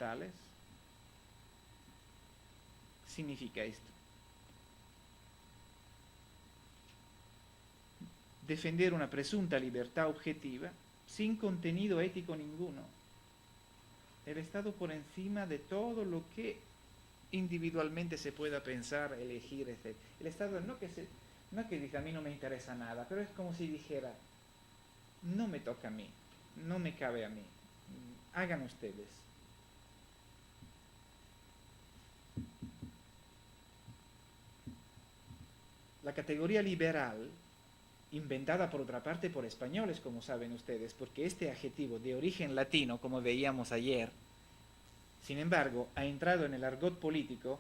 fundamentales, significa esto: defender una presunta libertad objetiva sin contenido ético ninguno. El Estado por encima de todo lo que individualmente se pueda pensar, elegir, etc. El Estado no que dice a mí no me interesa nada, pero es como si dijera no me toca a mí, no me cabe a mí, hagan ustedes. La categoría liberal, inventada por otra parte por españoles, como saben ustedes, porque este adjetivo de origen latino, como veíamos ayer, sin embargo, ha entrado en el argot político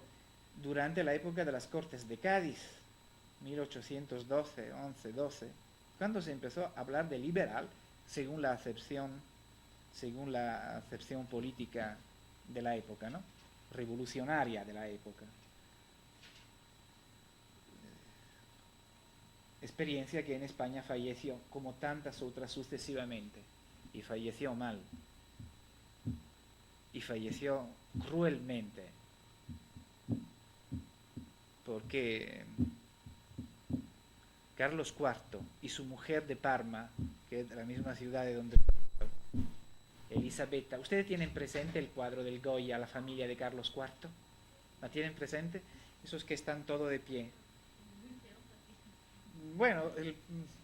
durante la época de las Cortes de Cádiz, 1812, 11, 12, cuando se empezó a hablar de liberal según la acepción política de la época, ¿no? Revolucionaria de la época. Experiencia que en España falleció como tantas otras sucesivamente, y falleció mal, y falleció cruelmente, porque Carlos IV y su mujer de Parma, que es de la misma ciudad de donde Elisabetta, ¿ustedes tienen presente el cuadro del Goya, la familia de Carlos IV? ¿La tienen presente? Esos que están todo de pie. Bueno,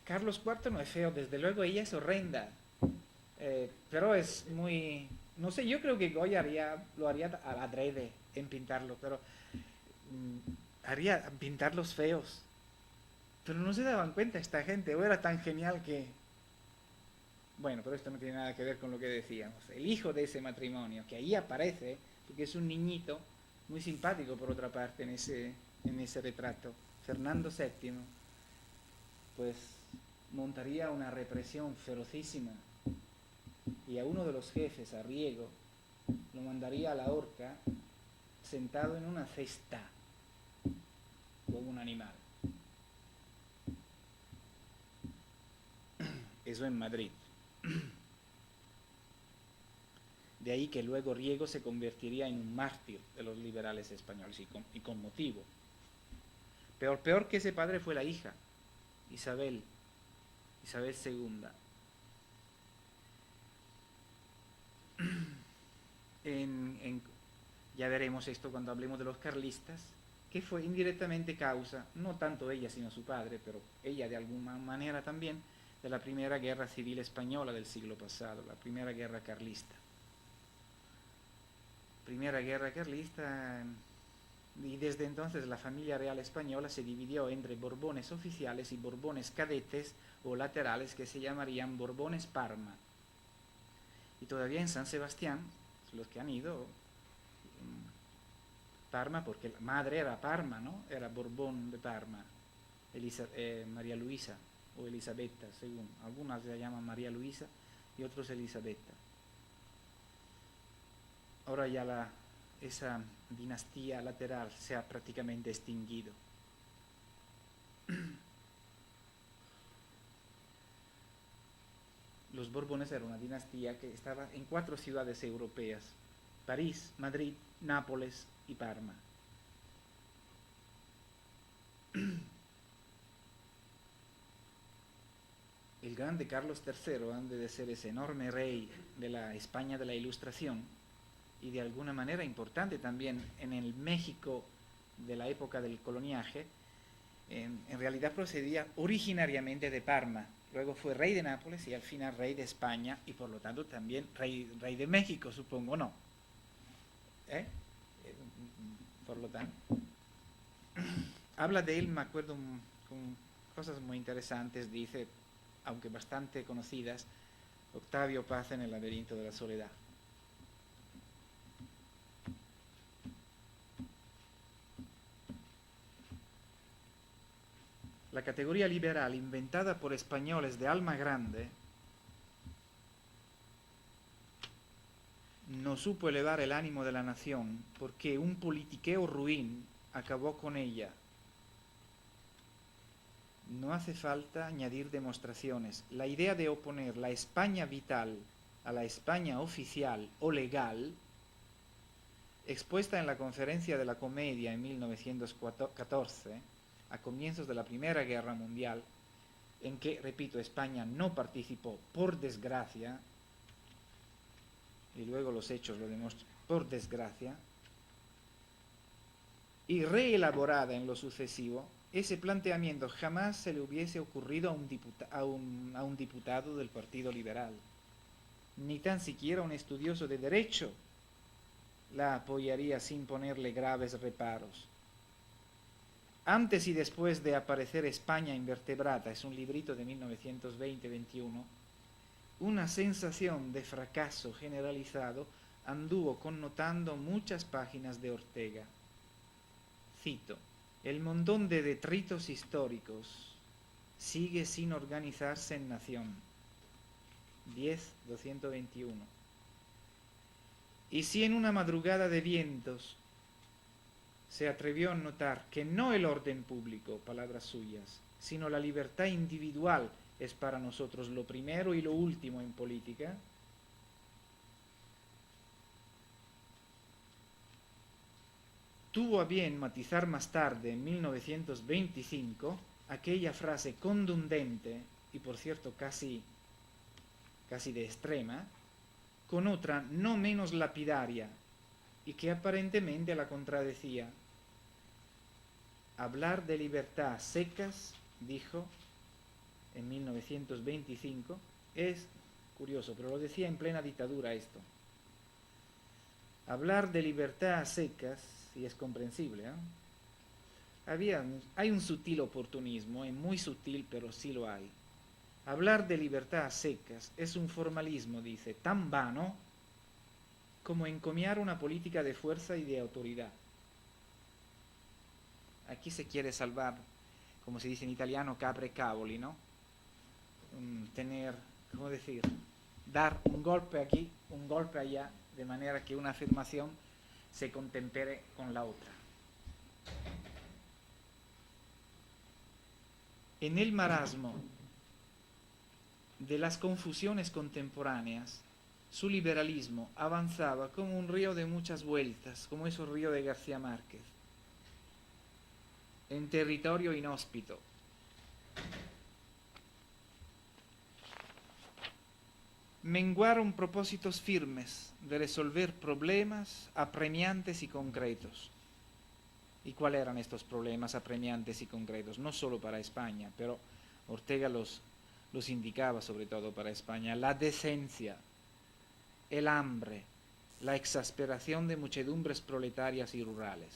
Carlos IV no es feo, desde luego ella es horrenda, pero es muy, no sé, yo creo que Goya lo haría adrede en pintarlo, pero haría pintarlos feos, pero no se daban cuenta esta gente, o era tan genial que, bueno, pero esto no tiene nada que ver con lo que decíamos. El hijo de ese matrimonio, que ahí aparece, porque es un niñito muy simpático por otra parte en ese retrato, Fernando VII, pues montaría una represión ferocísima y a uno de los jefes, a Riego, lo mandaría a la horca sentado en una cesta como un animal. Eso en Madrid. De ahí que luego Riego se convertiría en un mártir de los liberales españoles, y con motivo. Peor que ese padre fue la hija, Isabel II. Ya veremos esto cuando hablemos de los carlistas, que fue indirectamente causa, no tanto ella sino su padre, pero ella de alguna manera también, de la primera guerra civil española del siglo pasado, la primera guerra carlista. Y desde entonces la familia real española se dividió entre Borbones oficiales y Borbones cadetes o laterales, que se llamarían Borbones Parma. Y todavía en San Sebastián, los que han ido, Parma, porque la madre era Parma, ¿no? Era Borbón de Parma, María Luisa o Elisabetta, según algunas la llaman María Luisa y otros Elisabetta. Ahora ya esa dinastía lateral se ha prácticamente extinguido. Los Borbones eran una dinastía que estaba en 4 ciudades europeas: París, Madrid, Nápoles y Parma. El grande Carlos III, antes de ser ese enorme rey de la España de la Ilustración, y de alguna manera importante también en el México de la época del coloniaje, en realidad procedía originariamente de Parma. Luego fue rey de Nápoles y al final rey de España, y por lo tanto también rey de México, supongo, ¿no? Por lo tanto, habla de él, me acuerdo, con cosas muy interesantes, dice, aunque bastante conocidas, Octavio Paz en El laberinto de la soledad. La categoría liberal, inventada por españoles de alma grande, no supo elevar el ánimo de la nación, porque un politiqueo ruin acabó con ella. No hace falta añadir demostraciones. La idea de oponer la España vital a la España oficial o legal expuesta en la Conferencia de la Comedia en 1914, a comienzos de la Primera Guerra Mundial, en que, repito, España no participó por desgracia, y luego los hechos lo demuestran, por desgracia, y reelaborada en lo sucesivo, ese planteamiento jamás se le hubiese ocurrido a un diputado del Partido Liberal, ni tan siquiera un estudioso de derecho la apoyaría sin ponerle graves reparos. Antes y después de aparecer España invertebrada, es un librito de 1920-21, una sensación de fracaso generalizado anduvo connotando muchas páginas de Ortega. Cito: el montón de detritos históricos sigue sin organizarse en nación. 10-221. Y si en una madrugada de vientos se atrevió a notar que no el orden público, palabras suyas, sino la libertad individual es para nosotros lo primero y lo último en política, tuvo a bien matizar más tarde, en 1925, aquella frase contundente y, por cierto, casi de extrema, con otra no menos lapidaria y que aparentemente la contradecía. Hablar de libertad a secas, dijo en 1925, es curioso, pero lo decía en plena dictadura esto. Hablar de libertad a secas, y es comprensible, hay un sutil oportunismo, es muy sutil, pero sí lo hay. Hablar de libertad a secas es un formalismo, dice, tan vano como encomiar una política de fuerza y de autoridad. Aquí se quiere salvar, como se dice en italiano, capre cavoli, ¿no? Tener, ¿cómo decir? Dar un golpe aquí, un golpe allá, de manera que una afirmación se contempere con la otra. En el marasmo de las confusiones contemporáneas, su liberalismo avanzaba como un río de muchas vueltas, como esos ríos de García Márquez, en territorio inhóspito. Menguaron propósitos firmes de resolver problemas apremiantes y concretos. ¿Y cuáles eran estos problemas apremiantes y concretos? No solo para España, pero Ortega los indicaba sobre todo para España: la decencia, el hambre, la exasperación de muchedumbres proletarias y rurales.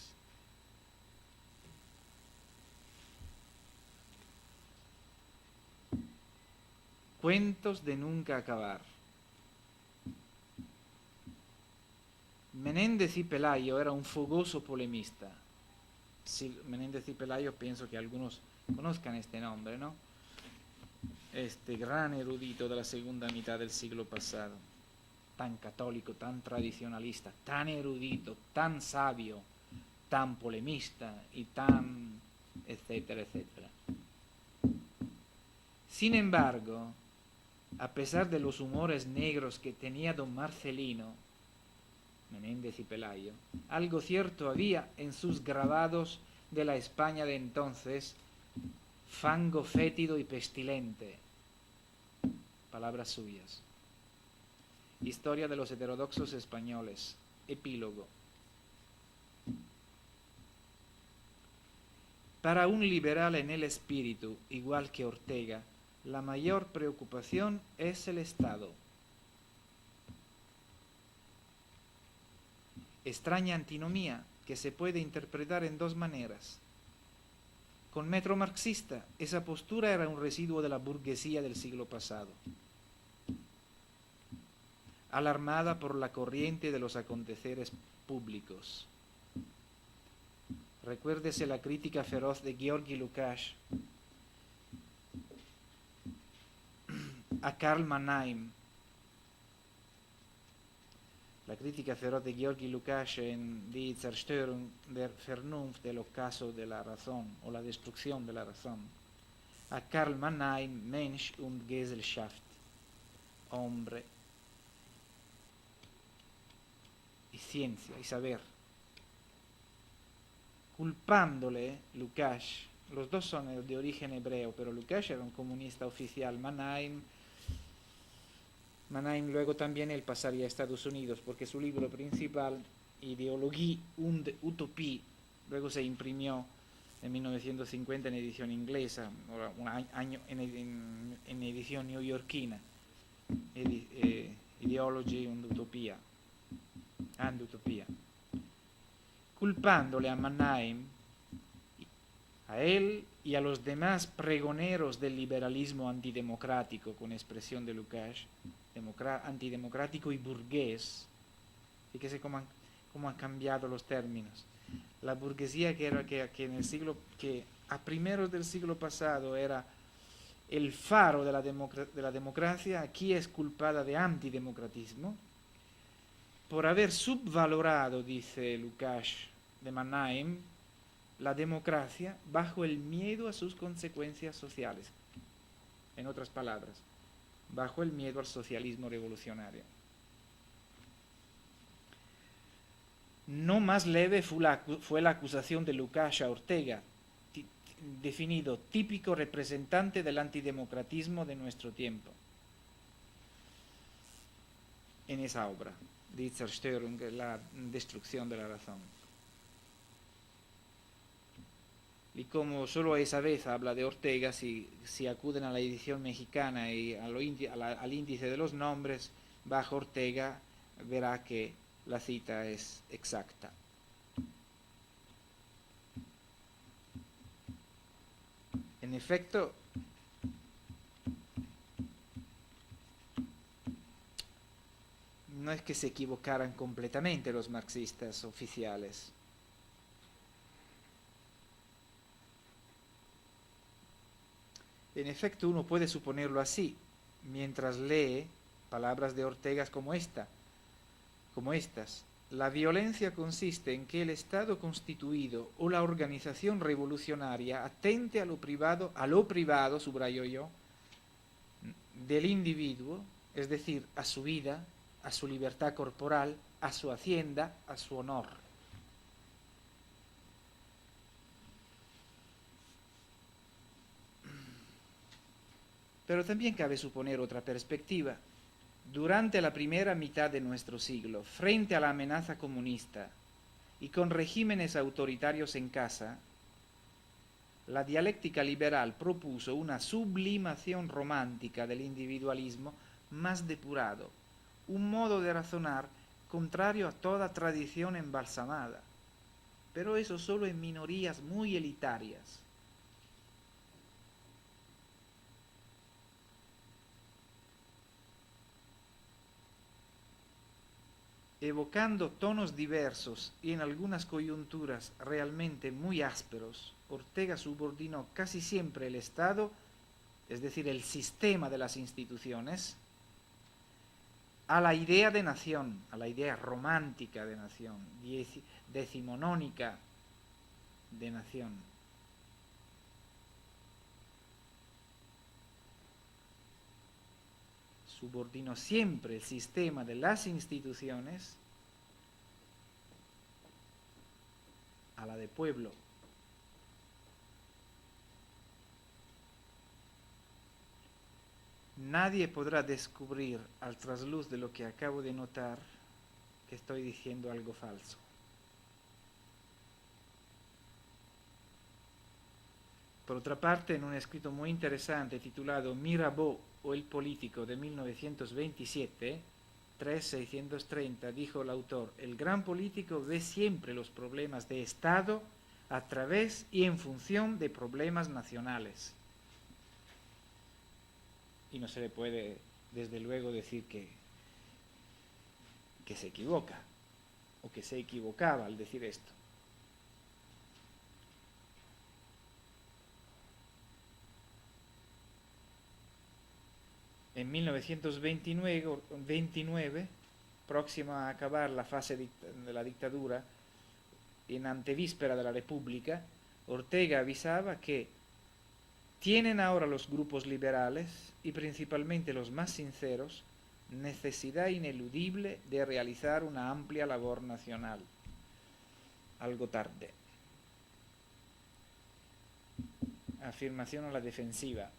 Cuentos de nunca acabar. Menéndez y Pelayo era un fogoso polemista. Sí, Menéndez y Pelayo, pienso que algunos conozcan este nombre, ¿no? Este gran erudito de la segunda mitad del siglo pasado, tan católico, tan tradicionalista, tan erudito, tan sabio, tan polemista y tan etcétera, etcétera. Sin embargo, a pesar de los humores negros que tenía don Marcelino, Menéndez y Pelayo, algo cierto había en sus grabados de la España de entonces: fango fétido y pestilente. Palabras suyas. Historia de los heterodoxos españoles. Epílogo. Para un liberal en el espíritu, igual que Ortega, la mayor preocupación es el Estado. Extraña antinomía que se puede interpretar en dos maneras. Con metro marxista, esa postura era un residuo de la burguesía del siglo pasado, alarmada por la corriente de los aconteceres públicos. Recuérdese la crítica feroz de Georgi Lukács a Karl Mannheim. La crítica feroz de Georgi Lukács en Die Zerstörung der Vernunft, del ocaso de la razón o la destrucción de la razón, a Karl Mannheim, Mensch und Gesellschaft, hombre y ciencia y saber, culpándole Lukács, los dos son de origen hebreo, pero Lukács era un comunista oficial, Mannheim luego también él pasaría a Estados Unidos, porque su libro principal, Ideologie und Utopie, luego se imprimió en 1950 en edición inglesa, un año en edición neoyorquina, Ideology and Utopia, culpándole a Mannheim, a él y a los demás pregoneros del liberalismo antidemocrático, con expresión de Lukács, antidemocrático y burgués. Fíjese cómo han cambiado los términos. La burguesía que en el siglo, que a primeros del siglo pasado era el faro de la democracia, aquí es culpada de antidemocratismo por haber subvalorado, dice Lukács de Mannheim, la democracia bajo el miedo a sus consecuencias sociales. En otras palabras, bajo el miedo al socialismo revolucionario. No más leve fue la acusación de Lukács a Ortega, definido típico representante del antidemocratismo de nuestro tiempo. En esa obra, Die Zerstörung, la destrucción de la razón. Y como solo esa vez habla de Ortega, si acuden a la edición mexicana y al índice de los nombres, bajo Ortega verá que la cita es exacta. En efecto, no es que se equivocaran completamente los marxistas oficiales. En efecto, uno puede suponerlo así, mientras lee palabras de Ortega como estas. La violencia consiste en que el Estado constituido o la organización revolucionaria atente a lo privado, subrayo yo, del individuo, es decir, a su vida, a su libertad corporal, a su hacienda, a su honor. Pero también cabe suponer otra perspectiva. Durante la primera mitad de nuestro siglo, frente a la amenaza comunista y con regímenes autoritarios en casa, la dialéctica liberal propuso una sublimación romántica del individualismo más depurado, un modo de razonar contrario a toda tradición embalsamada, pero eso solo en minorías muy elitarias. Evocando tonos diversos y en algunas coyunturas realmente muy ásperos, Ortega subordinó casi siempre el Estado, es decir, el sistema de las instituciones, a la idea de nación, a la idea romántica de nación, decimonónica de nación. Subordinó siempre el sistema de las instituciones a la de pueblo. Nadie podrá descubrir al trasluz de lo que acabo de notar que estoy diciendo algo falso. Por otra parte, en un escrito muy interesante titulado Mirabeau o el político de 1927, 3630, dijo el autor: el gran político ve siempre los problemas de Estado a través y en función de problemas nacionales. Y no se le puede, desde luego, decir que se equivoca o que se equivocaba al decir esto. En 1929, próxima a acabar la fase de la dictadura, en antevíspera de la República, Ortega avisaba que tienen ahora los grupos liberales, y principalmente los más sinceros, necesidad ineludible de realizar una amplia labor nacional. Algo tarde. afirmación a la defensiva,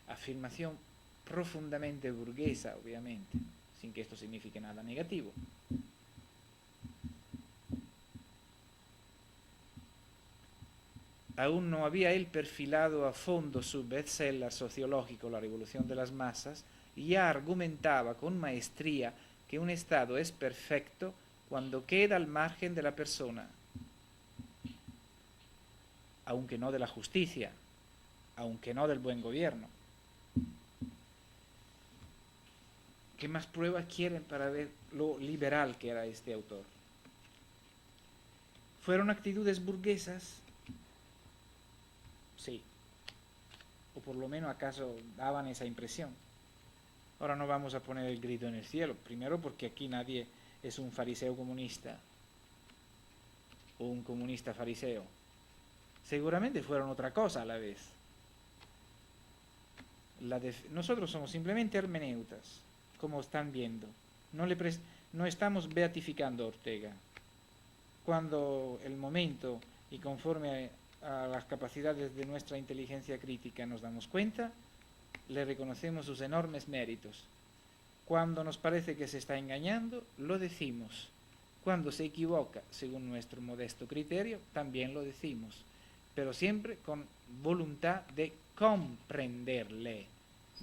afirmación profundamente burguesa, obviamente, sin que esto signifique nada negativo. Aún no había él perfilado a fondo su bestseller sociológico, La revolución de las masas, y ya argumentaba con maestría que un Estado es perfecto cuando queda al margen de la persona, aunque no de la justicia, aunque no del buen gobierno. ¿Qué más pruebas quieren para ver lo liberal que era este autor? ¿Fueron actitudes burguesas? Sí. O por lo menos acaso daban esa impresión. Ahora no vamos a poner el grito en el cielo. Primero porque aquí nadie es un fariseo comunista o un comunista fariseo. Seguramente fueron otra cosa a la vez. Nosotros somos simplemente hermeneutas, como están viendo. No estamos beatificando a Ortega. Cuando el momento y conforme a las capacidades de nuestra inteligencia crítica nos damos cuenta, le reconocemos sus enormes méritos. Cuando nos parece que se está engañando, lo decimos. Cuando se equivoca, según nuestro modesto criterio, también lo decimos, pero siempre con voluntad de comprenderle,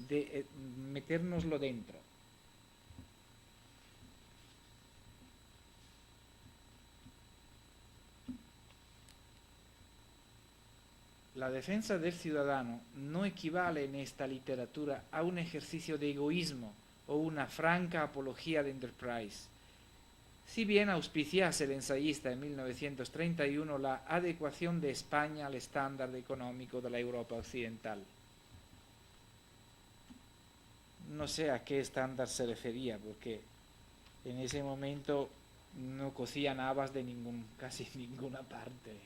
de metérnoslo dentro. La defensa del ciudadano no equivale en esta literatura a un ejercicio de egoísmo o una franca apología de Enterprise. Si bien auspiciase el ensayista en 1931 la adecuación de España al estándar económico de la Europa occidental. No sé a qué estándar se refería, porque en ese momento no cocían habas de casi ninguna parte.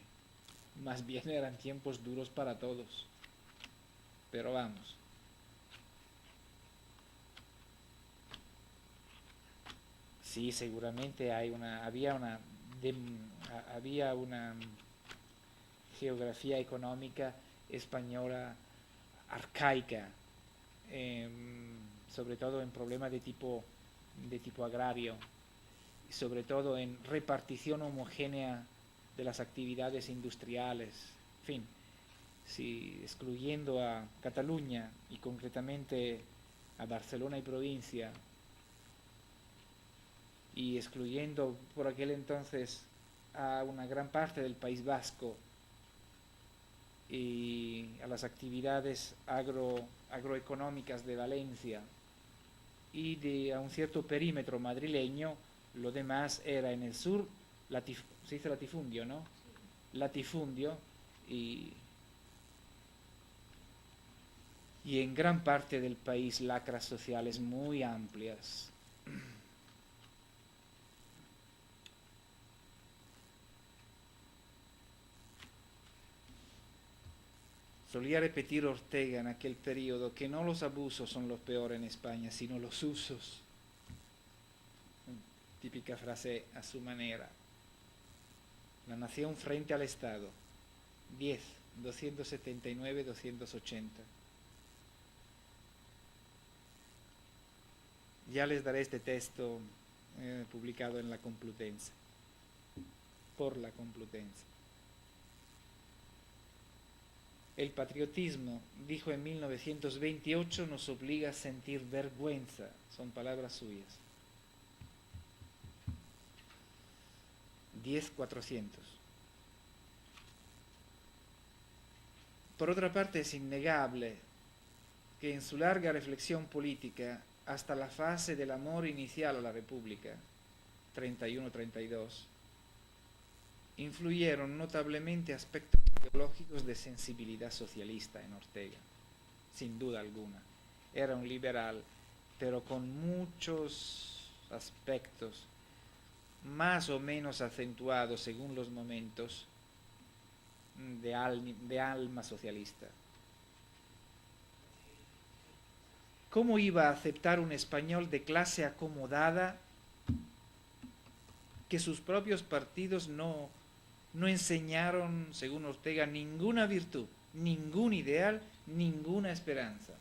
Más bien eran tiempos duros para todos. Pero vamos. Sí, seguramente había una geografía económica española arcaica, sobre todo en problemas de tipo agrario, y sobre todo en repartición homogénea de las actividades industriales, en fin, si excluyendo a Cataluña y concretamente a Barcelona y provincia, y excluyendo por aquel entonces a una gran parte del País Vasco y a las actividades agroeconómicas de Valencia y a un cierto perímetro madrileño, lo demás era en el sur, se dice latifundio, ¿no? Sí. Latifundio y en gran parte del país lacras sociales muy amplias. Solía repetir Ortega en aquel periodo que no los abusos son los peores en España, sino los usos. Típica frase a su manera. La nación frente al Estado. 10, 279, 280. Ya les daré este texto publicado en la Complutense, por la Complutense. El patriotismo, dijo en 1928, nos obliga a sentir vergüenza. Son palabras suyas. 10.400. Por otra parte, es innegable que en su larga reflexión política, hasta la fase del amor inicial a la República, 31-32, influyeron notablemente aspectos ideológicos de sensibilidad socialista en Ortega, sin duda alguna. Era un liberal, pero con muchos aspectos más o menos acentuados según los momentos de alma socialista. ¿Cómo iba a aceptar un español de clase acomodada que sus propios partidos no enseñaron, según Ortega, ninguna virtud? ningún ideal, ninguna esperanza.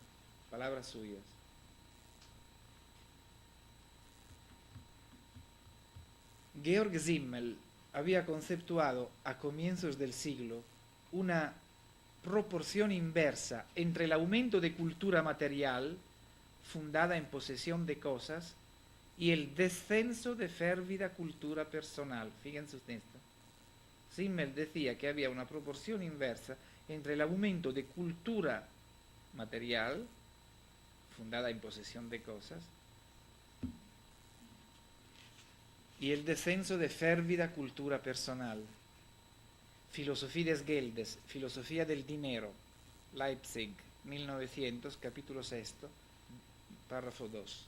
Palabras suyas. Georg Simmel había conceptuado a comienzos del siglo una proporción inversa entre el aumento de cultura material, fundada en posesión de cosas, y el descenso de férvida cultura personal. Fíjense ustedes. Simmel decía que había una proporción inversa entre el aumento de cultura material, fundada en posesión de cosas, y el descenso de férvida cultura personal. Filosofía des Geldes, Filosofía del Dinero, Leipzig, 1900, capítulo 6, párrafo 2.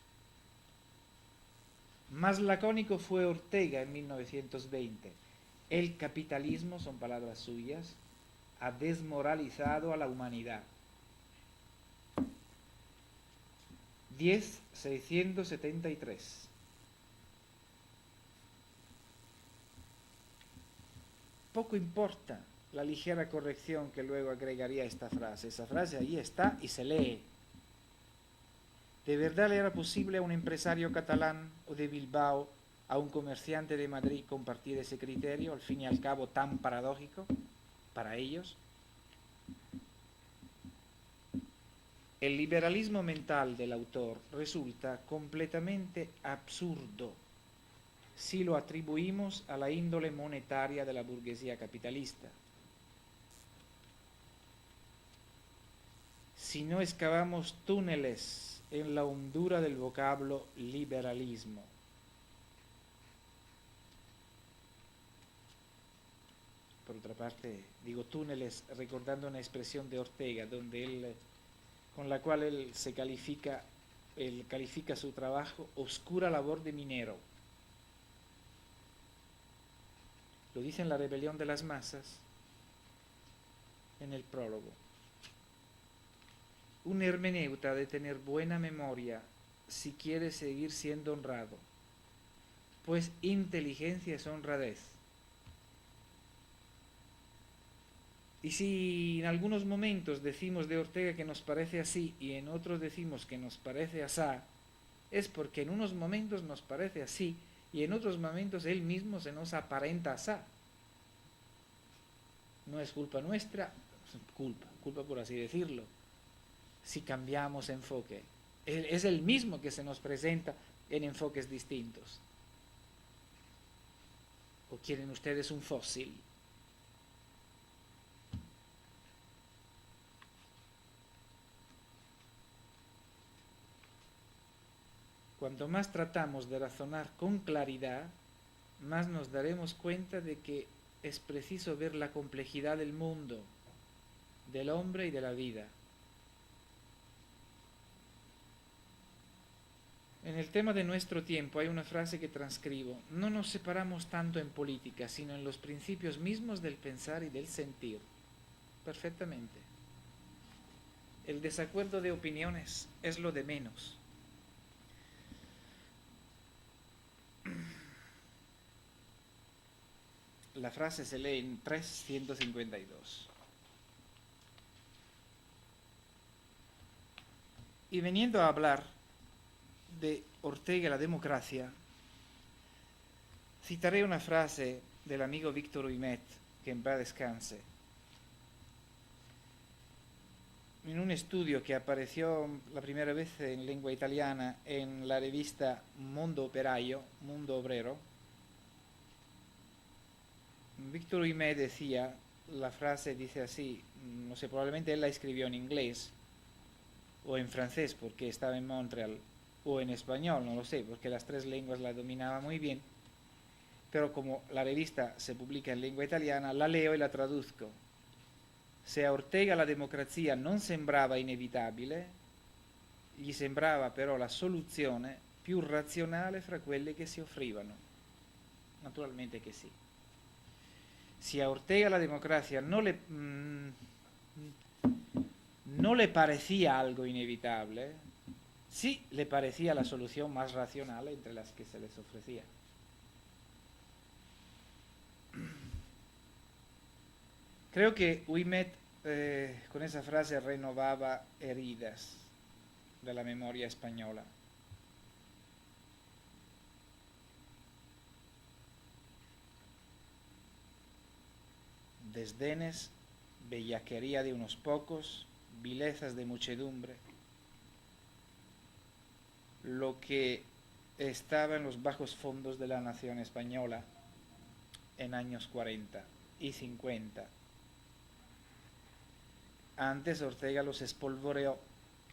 Más lacónico fue Ortega en 1920. El capitalismo, son palabras suyas, ha desmoralizado a la humanidad. 10.673. Poco importa la ligera corrección que luego agregaría esta frase. Esa frase ahí está y se lee. ¿De verdad le era posible a un empresario catalán o de Bilbao, a un comerciante de Madrid compartir ese criterio, al fin y al cabo tan paradójico para ellos? El liberalismo mental del autor resulta completamente absurdo si lo atribuimos a la índole monetaria de la burguesía capitalista. Si no excavamos túneles en la hondura del vocablo liberalismo. Por otra parte, digo túneles recordando una expresión de Ortega, con la cual él califica su trabajo oscura labor de minero. Lo dice en La rebelión de las masas, en el prólogo. Un hermeneuta ha de tener buena memoria si quiere seguir siendo honrado, pues inteligencia es honradez. Y si en algunos momentos decimos de Ortega que nos parece así y en otros decimos que nos parece asá, es porque en unos momentos nos parece así y en otros momentos él mismo se nos aparenta asá. No es culpa nuestra, culpa por así decirlo, si cambiamos enfoque. Es el mismo que se nos presenta en enfoques distintos. ¿O quieren ustedes un fósil? Cuanto más tratamos de razonar con claridad, más nos daremos cuenta de que es preciso ver la complejidad del mundo, del hombre y de la vida. En el tema de nuestro tiempo hay una frase que transcribo: no nos separamos tanto en política, sino en los principios mismos del pensar y del sentir. Perfectamente. El desacuerdo de opiniones es lo de menos. La frase se lee en 352. Y veniendo a hablar de Ortega y la democracia, citaré una frase del amigo Víctor Huimet, que en paz descanse. En un estudio que apareció la primera vez en lengua italiana en la revista Mondo Operaio, Mundo Obrero, Víctor Huimet decía, la frase dice así, no sé, probablemente él la escribió en inglés o en francés porque estaba en Montreal, o en español, no lo sé, porque las tres lenguas la dominaba muy bien, pero como la revista se publica en lengua italiana, la leo e la traduzco. Se a Ortega la democrazia non sembrava inevitabile, gli sembrava però la soluzione più razionale fra quelle che si offrivano. Naturalmente che sì. Si a Ortega la democracia no le parecía algo inevitable, sí le parecía la solución más racional entre las que se les ofrecía. Creo que Huimet con esa frase renovaba heridas de la memoria española. Desdenes, bellaquería de unos pocos, vilezas de muchedumbre. Lo que estaba en los bajos fondos de la nación española en años 40 y 50. Antes Ortega los espolvoreó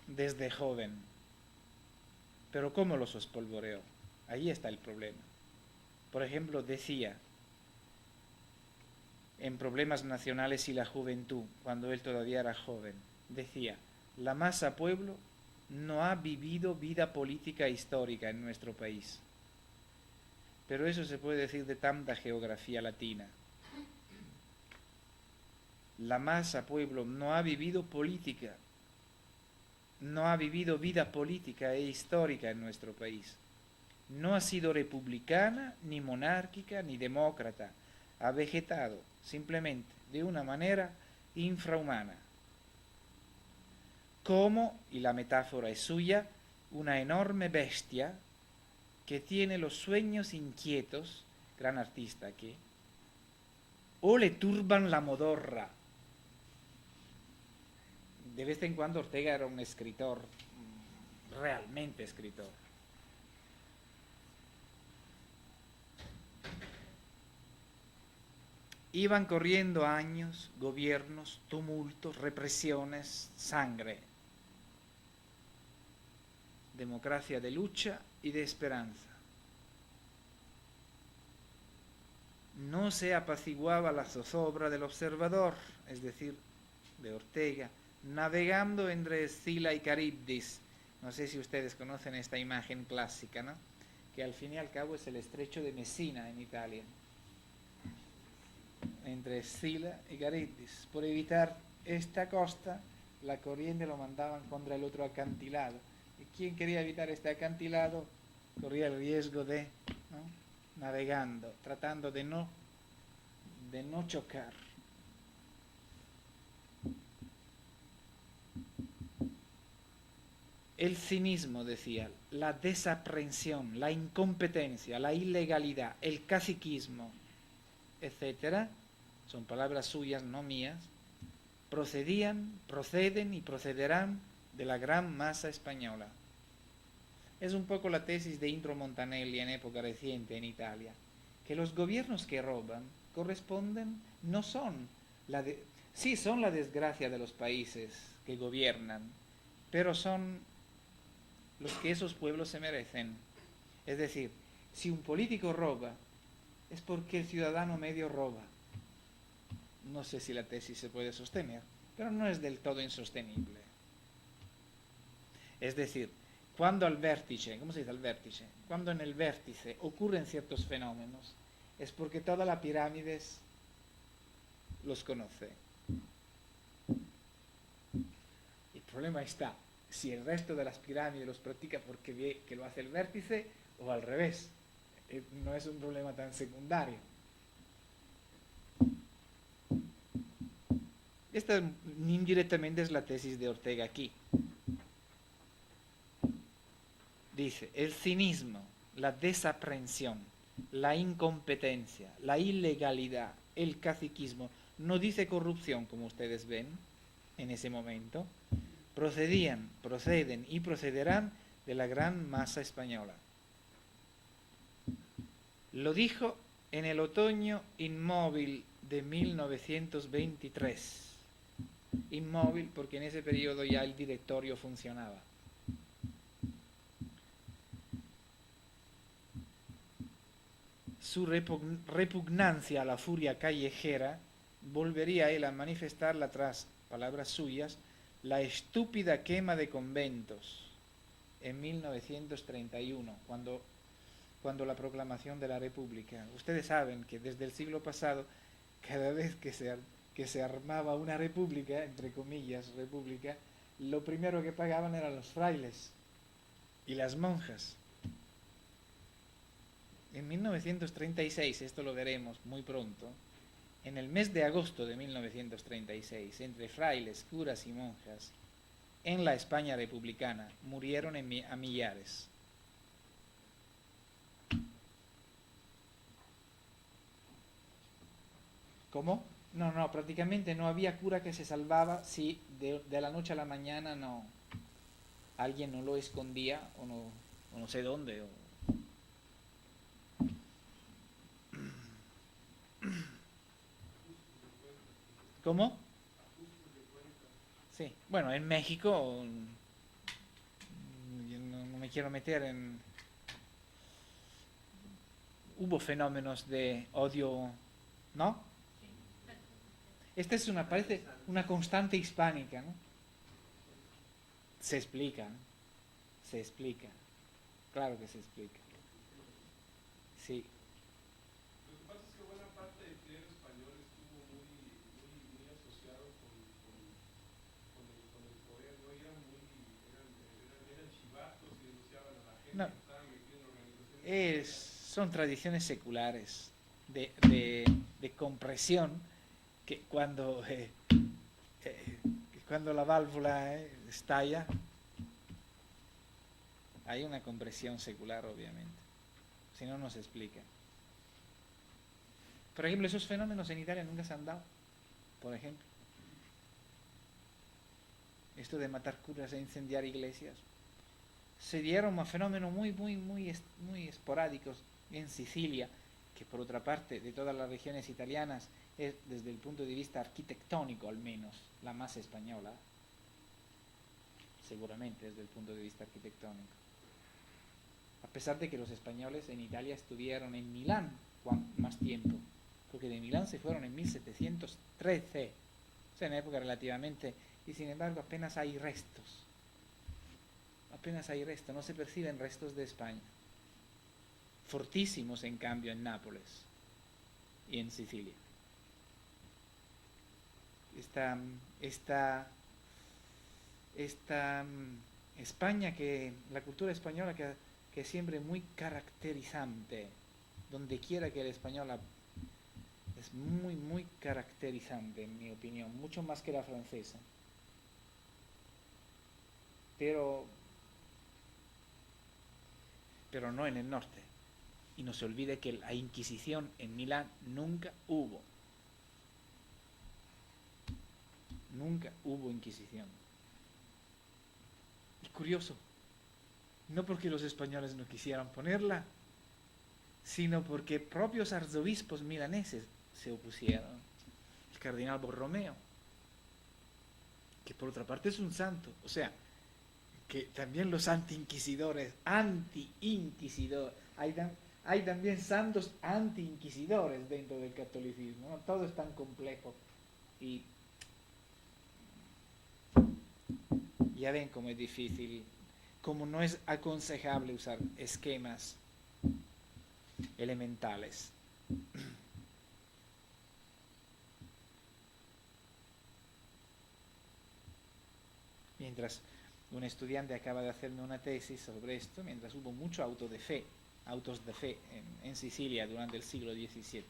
desde joven. Pero ¿cómo los espolvoreó? Ahí está el problema. Por ejemplo, decía en Problemas Nacionales y la Juventud, cuando él todavía era joven, decía, la masa pueblo no ha vivido vida política histórica en nuestro país. Pero eso se puede decir de tanta geografía latina. La masa pueblo no ha vivido política, no ha vivido vida política e histórica en nuestro país. No ha sido republicana, ni monárquica, ni demócrata. Ha vegetado simplemente de una manera infrahumana. Como, y la metáfora es suya, una enorme bestia que tiene los sueños inquietos, gran artista aquí, o le turban la modorra. De vez en cuando Ortega era un escritor, realmente escritor. Iban corriendo años, gobiernos, tumultos, represiones, sangre. Democracia de lucha y de esperanza. No se apaciguaba la zozobra del observador, es decir, de Ortega, navegando entre Escila y Caribdis. No sé si ustedes conocen esta imagen clásica, ¿no? Que al fin y al cabo es el estrecho de Messina en Italia. Entre Escila y Caribdis. Por evitar esta costa, la corriente lo mandaban contra el otro acantilado. ¿Y quién quería evitar este acantilado? Corría el riesgo de, ¿no?, navegando, tratando de no chocar. El cinismo, decía, la desaprensión, la incompetencia, la ilegalidad, el caciquismo, etcétera, son palabras suyas, no mías, proceden y procederán de la gran masa española. Es un poco la tesis de Indro Montanelli en época reciente en Italia, que los gobiernos que roban corresponden, no son sí son la desgracia de los países que gobiernan, pero son los que esos pueblos se merecen. Es decir, si un político roba, es porque el ciudadano medio roba. No sé si la tesis se puede sostener, pero no es del todo insostenible. Es decir, cuando al vértice, ¿cómo se dice al vértice? Cuando en el vértice ocurren ciertos fenómenos, es porque toda la pirámide los conoce. El problema está si el resto de las pirámides los practica porque ve que lo hace el vértice o al revés. No es un problema tan secundario. Esta indirectamente es la tesis de Ortega aquí. Dice, el cinismo, la desaprensión, la incompetencia, la ilegalidad, el caciquismo, no dice corrupción, como ustedes ven en ese momento, proceden y procederán de la gran masa española. Lo dijo en el otoño inmóvil de 1923. Inmóvil porque en ese periodo ya el directorio funcionaba. Su repugnancia a la furia callejera volvería él a manifestarla tras, palabras suyas, la estúpida quema de conventos en 1931, cuando la proclamación de la República. Ustedes saben que desde el siglo pasado, cada vez que se armaba una república, entre comillas, república, lo primero que pagaban eran los frailes y las monjas. En 1936, esto lo veremos muy pronto, en el mes de agosto de 1936, entre frailes, curas y monjas, en la España republicana, murieron a millares. ¿Cómo? No, prácticamente no había cura que se salvaba si de la noche a la mañana no alguien no lo escondía o no sé dónde. ¿Cómo? Sí, bueno, en México yo no me quiero meter en... Hubo fenómenos de odio, ¿no? Esta es parece una constante hispánica, ¿no? Se explica, ¿no? Se explica, claro que se explica. Sí. Lo que pasa es que buena parte del clero español estuvo muy asociado con el poder, ¿no? Eran chivatos y denunciaban a la gente No, que estaban metidos en organizaciones. son tradiciones seculares de compresión que cuando la válvula estalla, hay una compresión secular, obviamente. Si no, no se explica. Por ejemplo, esos fenómenos en Italia nunca se han dado. Por ejemplo, esto de matar curas e incendiar iglesias, se dieron a fenómenos muy esporádicos en Sicilia, que por otra parte, de todas las regiones italianas, es desde el punto de vista arquitectónico al menos la más española, seguramente desde el punto de vista arquitectónico. A pesar de que los españoles en Italia estuvieron en Milán más tiempo, porque de Milán se fueron en 1713, o sea, en época relativamente, y sin embargo apenas hay restos, no se perciben restos de España. Fortísimos en cambio en Nápoles y en Sicilia. Esta España, la cultura española que es siempre muy caracterizante, donde quiera que el español es muy caracterizante, en mi opinión, mucho más que la francesa. Pero no en el norte. Y no se olvide que la Inquisición en Milán nunca hubo. Nunca hubo Inquisición. Y curioso, no porque los españoles no quisieran ponerla, sino porque propios arzobispos milaneses se opusieron. El cardenal Borromeo, que por otra parte es un santo, o sea, que también los anti-inquisidores, hay también santos anti-inquisidores dentro del catolicismo, ¿no? Todo es tan complejo y ya ven cómo es difícil, cómo no es aconsejable usar esquemas elementales. Mientras un estudiante acaba de hacerme una tesis sobre esto, mientras hubo mucho autos de fe en Sicilia durante el siglo XVII.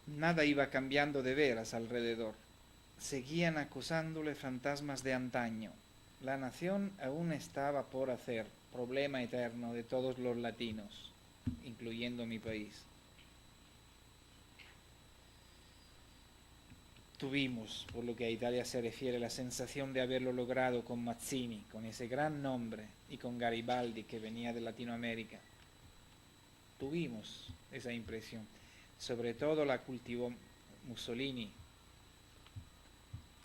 Nada iba cambiando de veras alrededor. Seguían acusándole fantasmas de antaño. La nación aún estaba por hacer, problema eterno de todos los latinos, incluyendo mi país. Tuvimos, por lo que a Italia se refiere, la sensación de haberlo logrado con Mazzini, con ese gran nombre, y con Garibaldi, que venía de Latinoamérica. Tuvimos esa impresión. Sobre todo la cultivó Mussolini,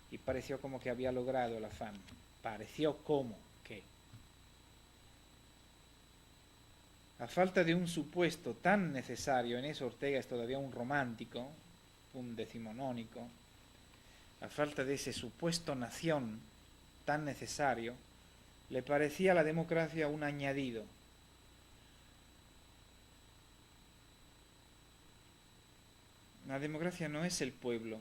y pareció como que había logrado el afán. Pareció como que. A falta de un supuesto tan necesario, en eso Ortega es todavía un romántico, un decimonónico, a falta de ese supuesto nación tan necesario, le parecía a la democracia un añadido. La democracia no es el pueblo.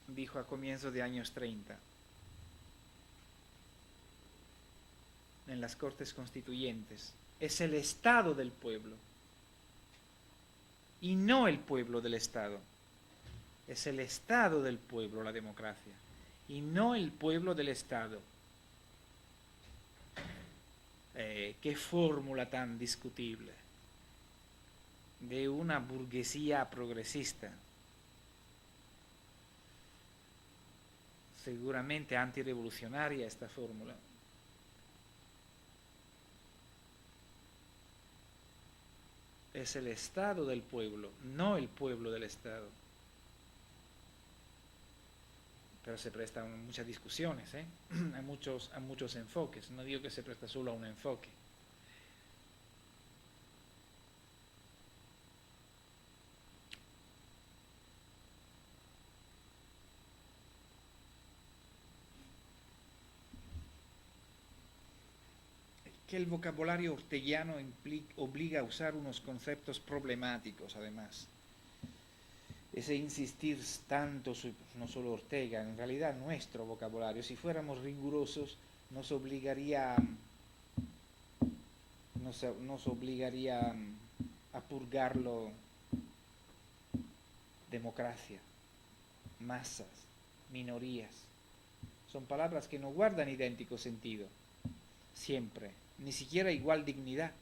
Dijo a comienzos de años 30, en las Cortes Constituyentes. Es el Estado del pueblo y no el pueblo del Estado. Es el Estado del pueblo la democracia y no el pueblo del Estado. Qué fórmula tan discutible de una burguesía progresista, seguramente antirrevolucionaria esta fórmula. Es el Estado del pueblo, no el pueblo del Estado. Pero se presta a muchas discusiones, a muchos enfoques. No digo que se presta solo a un enfoque. Que el vocabulario orteguiano obliga a usar unos conceptos problemáticos, además. Ese insistir tanto, no solo Ortega, en realidad nuestro vocabulario, si fuéramos rigurosos, nos obligaría a purgarlo: democracia, masas, minorías. Son palabras que no guardan idéntico sentido, siempre, ni siquiera igual dignidad.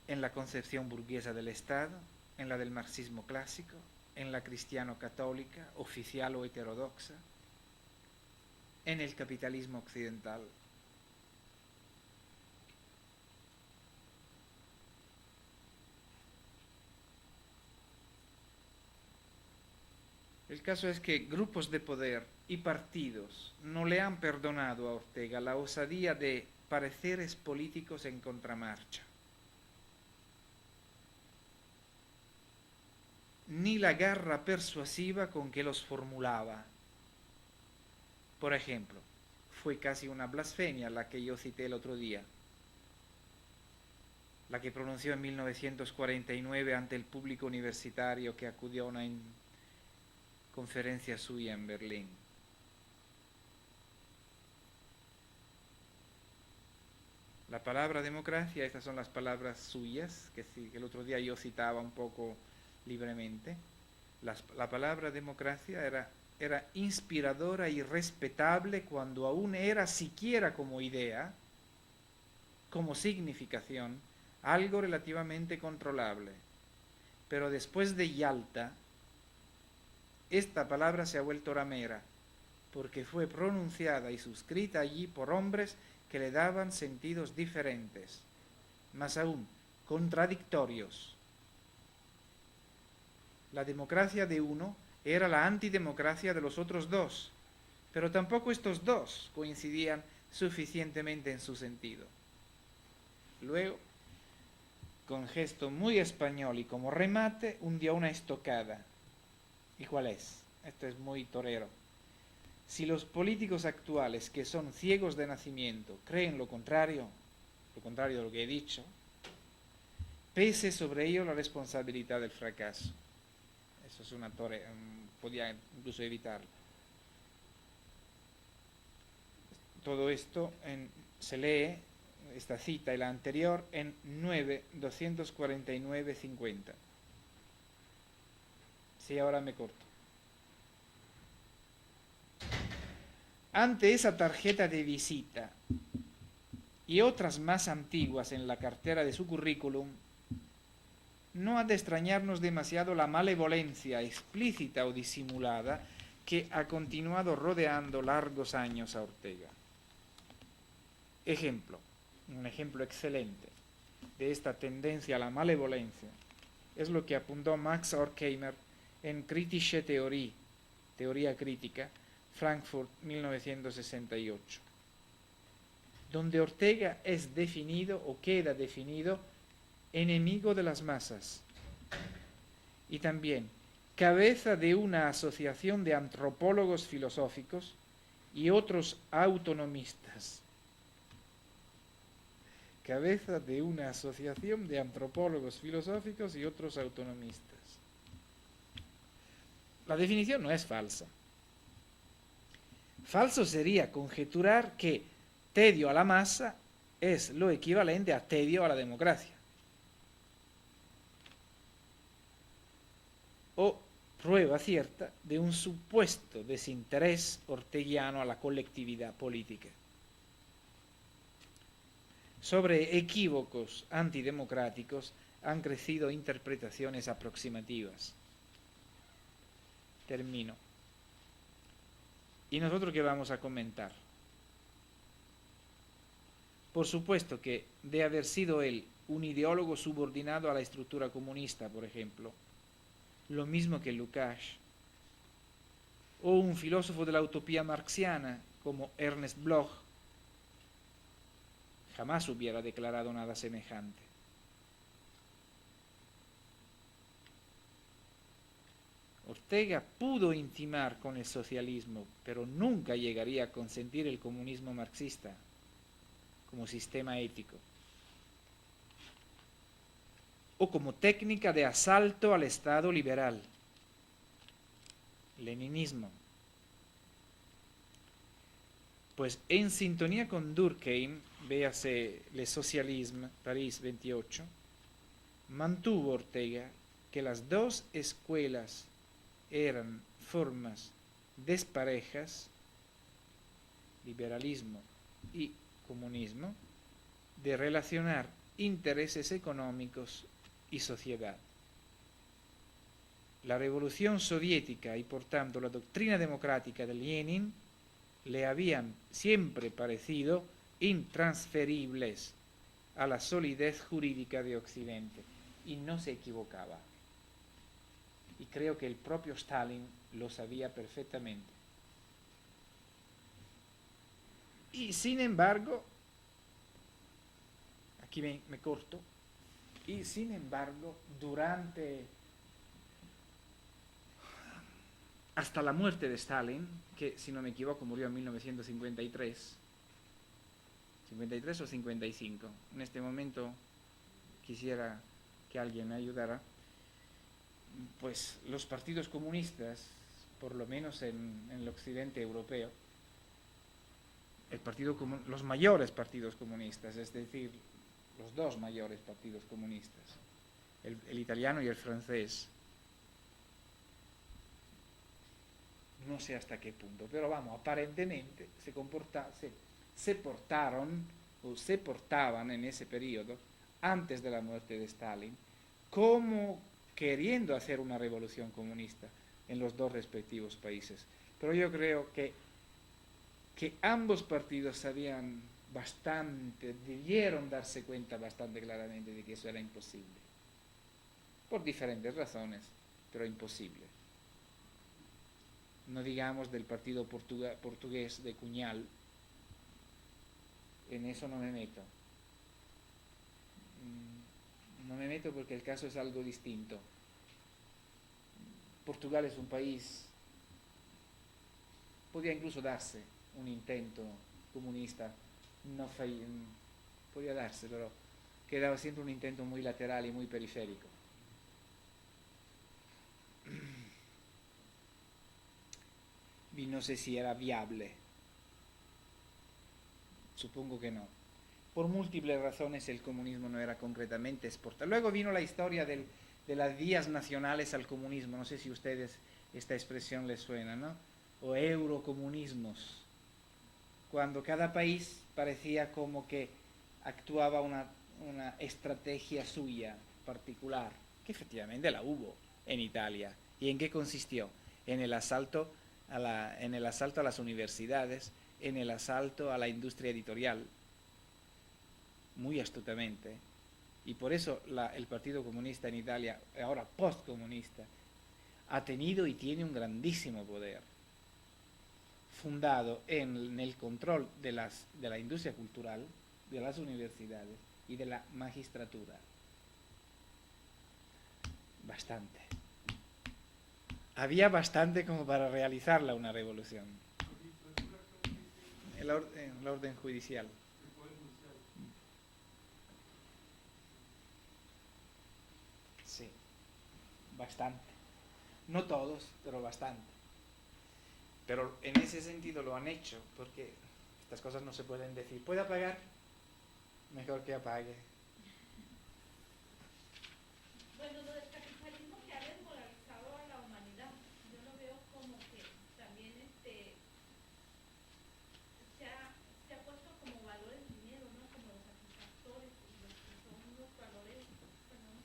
En la concepción burguesa del Estado, en la del marxismo clásico, en la cristiano-católica, oficial o heterodoxa, en el capitalismo occidental. El caso es que grupos de poder y partidos no le han perdonado a Ortega la osadía de pareceres políticos en contramarcha, ni la garra persuasiva con que los formulaba. Por ejemplo, fue casi una blasfemia la que yo cité el otro día, la que pronunció en 1949 ante el público universitario que acudió a una conferencia suya en Berlín. La palabra democracia, estas son las palabras suyas, que el otro día yo citaba un poco libremente. La palabra democracia era inspiradora y respetable cuando aún era siquiera como idea, como significación, algo relativamente controlable. Pero después de Yalta, esta palabra se ha vuelto ramera, porque fue pronunciada y suscrita allí por hombres que le daban sentidos diferentes, más aún, contradictorios. La democracia de uno era la antidemocracia de los otros dos, pero tampoco estos dos coincidían suficientemente en su sentido. Luego, con gesto muy español y como remate, hundió una estocada. ¿Y cuál es? Esto es muy torero. Si los políticos actuales, que son ciegos de nacimiento, creen lo contrario de lo que he dicho, pese sobre ello la responsabilidad del fracaso. Eso es una torre, podía incluso evitarlo. Todo esto se lee, esta cita y la anterior, en 9-249-50. Sí, ahora me corto. Ante esa tarjeta de visita y otras más antiguas en la cartera de su currículum, no ha de extrañarnos demasiado la malevolencia explícita o disimulada que ha continuado rodeando largos años a Ortega. Un ejemplo excelente de esta tendencia a la malevolencia es lo que apuntó Max Horkheimer en Kritische Theorie, Teoría Crítica, Frankfurt, 1968, donde Ortega es definido o queda definido enemigo de las masas y también cabeza de una asociación de antropólogos filosóficos y otros autonomistas. cabeza de una asociación de antropólogos filosóficos y otros autonomistas. La definición no es falsa. Falso sería conjeturar que tedio a la masa es lo equivalente a tedio a la democracia. O prueba cierta de un supuesto desinterés orteguiano a la colectividad política. Sobre equívocos antidemocráticos han crecido interpretaciones aproximativas. Termino. ¿Y nosotros qué vamos a comentar? Por supuesto que de haber sido él un ideólogo subordinado a la estructura comunista, por ejemplo, lo mismo que Lukács, o un filósofo de la utopía marxiana como Ernest Bloch, jamás hubiera declarado nada semejante. Ortega pudo intimar con el socialismo, pero nunca llegaría a consentir el comunismo marxista como sistema ético o como técnica de asalto al Estado liberal. Leninismo. Pues en sintonía con Durkheim, véase Le Socialisme, París 28, mantuvo Ortega que las dos escuelas eran formas desparejas, liberalismo y comunismo, de relacionar intereses económicos y sociedad. La revolución soviética y por tanto la doctrina democrática de Lenin le habían siempre parecido intransferibles a la solidez jurídica de Occidente, y no se equivocaba. Y creo que el propio Stalin lo sabía perfectamente. Y sin embargo, aquí me corto, y sin embargo, hasta la muerte de Stalin, que si no me equivoco murió en 1953, 53 o 55, en este momento quisiera que alguien me ayudara, pues los partidos comunistas, por lo menos en el occidente europeo, los mayores partidos comunistas, es decir, los dos mayores partidos comunistas, el italiano y el francés, no sé hasta qué punto, pero vamos, aparentemente se portaban en ese periodo, antes de la muerte de Stalin, como queriendo hacer una revolución comunista en los dos respectivos países. Pero yo creo que ambos partidos sabían bastante, debieron darse cuenta bastante claramente de que eso era imposible, por diferentes razones, pero imposible. No digamos del partido portugués de Cunhal, en eso no me meto. No me meto porque el caso es algo distinto. Portugal es un país, podía incluso darse un intento comunista, podía darse, pero quedaba siempre un intento muy lateral y muy periférico. Y no sé si era viable. Supongo que no. Por múltiples razones el comunismo no era concretamente exportable. Luego vino la historia de las vías nacionales al comunismo. No sé si a ustedes esta expresión les suena, ¿no? O eurocomunismos. Cuando cada país parecía como que actuaba una estrategia suya particular, que efectivamente la hubo en Italia. ¿Y en qué consistió? En el asalto a las universidades, en el asalto a la industria editorial, muy astutamente. Y por eso el Partido Comunista en Italia, ahora postcomunista, ha tenido y tiene un grandísimo poder, fundado en el control de la industria cultural, de las universidades y de la magistratura. Bastante. Había bastante como para realizarla una revolución. El orden judicial. Sí, bastante. No todos, pero bastante. Pero en ese sentido lo han hecho, porque estas cosas no se pueden decir. ¿Puede apagar? Mejor que apague. Bueno, lo del capitalismo que ha desmoralizado a la humanidad, yo lo veo como que también se ha puesto como valor el dinero, ¿no? Como los satisfactores, los que son los valores, perdón,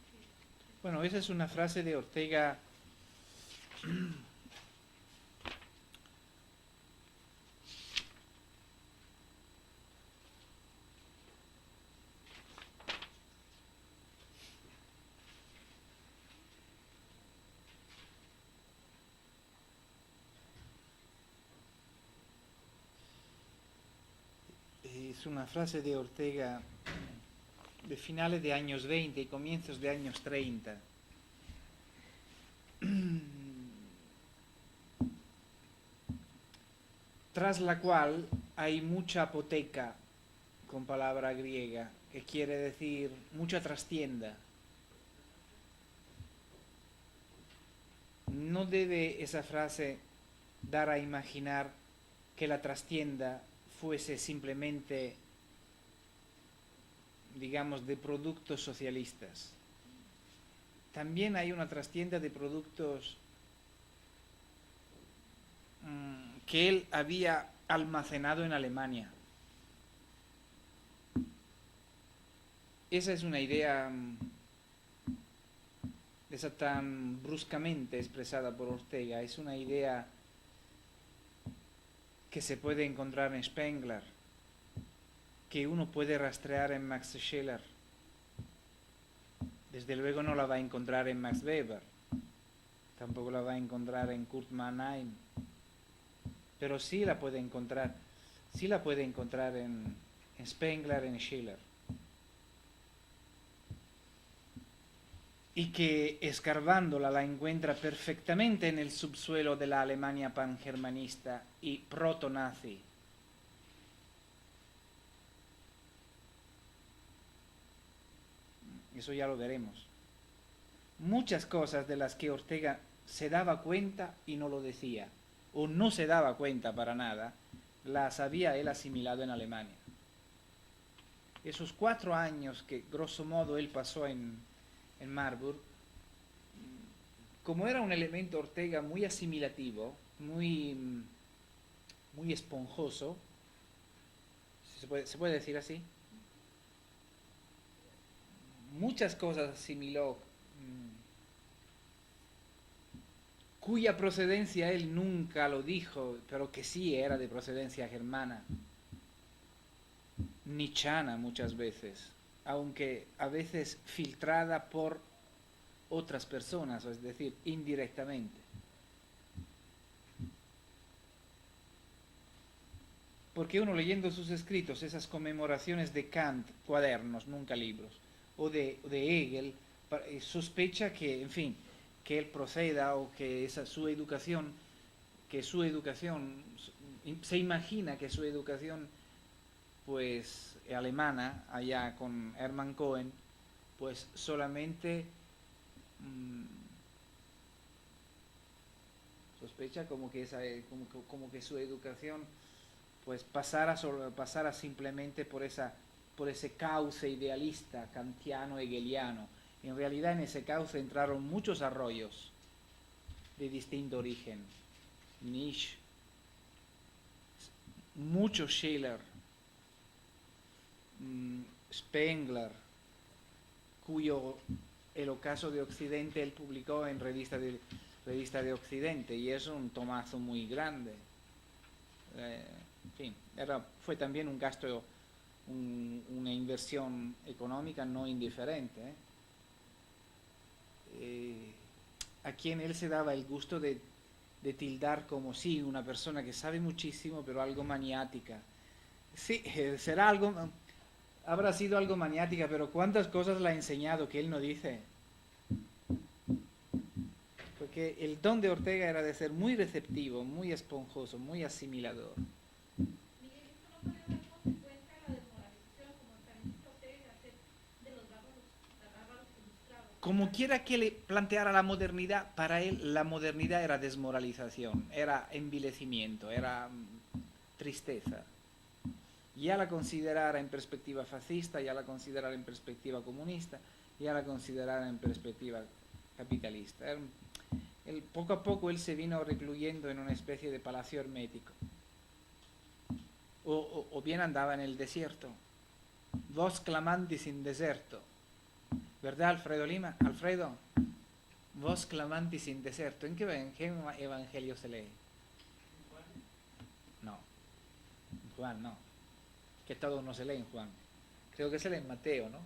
Bueno, esa es una frase de Ortega. Es una frase de Ortega de finales de años 20 y comienzos de años 30. Tras la cual hay mucha apoteca, con palabra griega, que quiere decir mucha trastienda. No debe esa frase dar a imaginar que la trastienda fuese simplemente, digamos, de productos socialistas. También hay una trastienda de productos que él había almacenado en Alemania. Esa es una idea, esa tan bruscamente expresada por Ortega, es una idea que se puede encontrar en Spengler, que uno puede rastrear en Max Scheler. Desde luego no la va a encontrar en Max Weber, tampoco la va a encontrar en Kurt Mannheim, pero sí la puede encontrar en Spengler, en Schiller. Y que escarbándola la encuentra perfectamente en el subsuelo de la Alemania pangermanista y proto-nazi. Eso ya lo veremos. Muchas cosas de las que Ortega se daba cuenta y no lo decía, o no se daba cuenta para nada, las había él asimilado en Alemania. Esos 4 años que grosso modo él pasó en Marburg, como era un elemento Ortega muy asimilativo, muy esponjoso, ¿se puede decir así? Muchas cosas asimiló, cuya procedencia él nunca lo dijo, pero que sí era de procedencia germana, nichana muchas veces, aunque a veces filtrada por otras personas, es decir, indirectamente. Porque uno leyendo sus escritos, esas conmemoraciones de Kant, cuadernos, nunca libros, o de Hegel, sospecha que, en fin, que él proceda o que su educación, se imagina que su educación, pues, alemana, allá con Hermann Cohen, pues solamente sospecha como que su educación pues pasara simplemente por ese cauce idealista kantiano hegeliano. En realidad en ese cauce entraron muchos arroyos de distinto origen. Nietzsche, mucho Schiller, Spengler, cuyo El ocaso de Occidente él publicó en Revista de Occidente, y es un tomazo muy grande. En fin, fue también un gasto, una inversión económica no indiferente. A quien él se daba el gusto de tildar como sí, una persona que sabe muchísimo, pero algo maniática. Sí, habrá sido algo maniática, pero ¿cuántas cosas le ha enseñado que él no dice? Porque el don de Ortega era de ser muy receptivo, muy esponjoso, muy asimilador. Miguel, esto no puede dar consecuencia a la desmoralización, como también dice Ortega, de los bárbaros ilustrados. como quiera que le planteara la modernidad, para él la modernidad era desmoralización, era envilecimiento, era tristeza. Ya la considerara en perspectiva fascista, ya la considerara en perspectiva comunista, ya la considerara en perspectiva capitalista. Poco a poco él se vino recluyendo en una especie de palacio hermético. O bien andaba en el desierto. Vos clamantis in deserto. ¿Verdad, Alfredo Lima? Alfredo, vos clamantis in deserto. ¿En qué evangelio se lee? No, en Juan no. Que todo no se lee en Juan. Creo que se lee en Mateo, ¿no?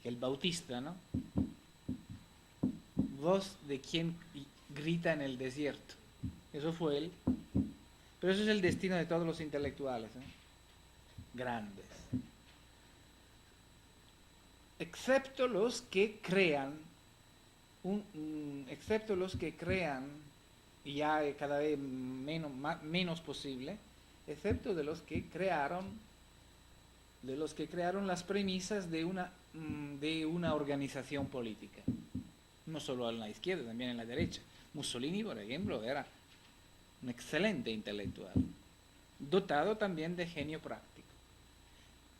El Bautista, ¿no? Voz de quien grita en el desierto. Eso fue él. Pero eso es el destino de todos los intelectuales, ¿eh? Grandes. Excepto los que crean, y ya cada vez menos posible, excepto de los que crearon las premisas de una organización política. No solo en la izquierda, también en la derecha. Mussolini, por ejemplo, era un excelente intelectual, dotado también de genio práctico.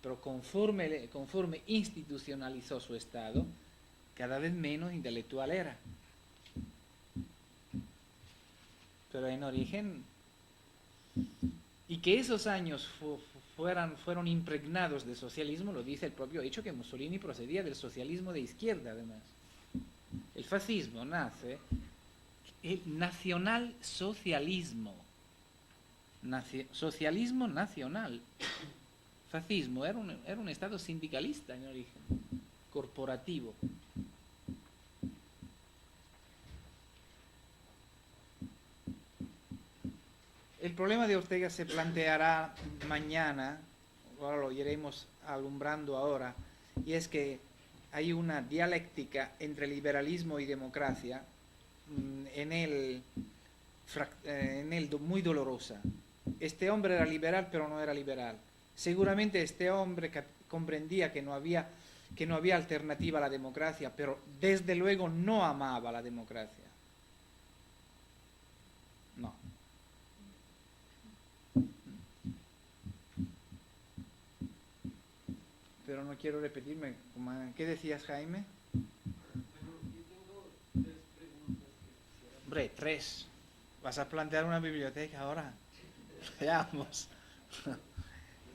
Pero conforme institucionalizó su Estado, cada vez menos intelectual era. Pero en origen, y que esos años fueron impregnados de socialismo, lo dice el propio hecho que Mussolini procedía del socialismo de izquierda, además. El fascismo nace, el nacionalsocialismo, socialismo nacional. Fascismo era un Estado sindicalista en origen, corporativo. El problema de Ortega se planteará mañana, ahora lo iremos alumbrando ahora, y es que hay una dialéctica entre liberalismo y democracia en él muy dolorosa. Este hombre era liberal, pero no era liberal. Seguramente este hombre comprendía que no había alternativa a la democracia, pero desde luego no amaba la democracia. No. Pero no quiero repetirme. ¿Qué decías, Jaime? Bueno, yo tengo 3 preguntas que quisiera. Hombre, 3. ¿Vas a plantear una biblioteca ahora? Veamos.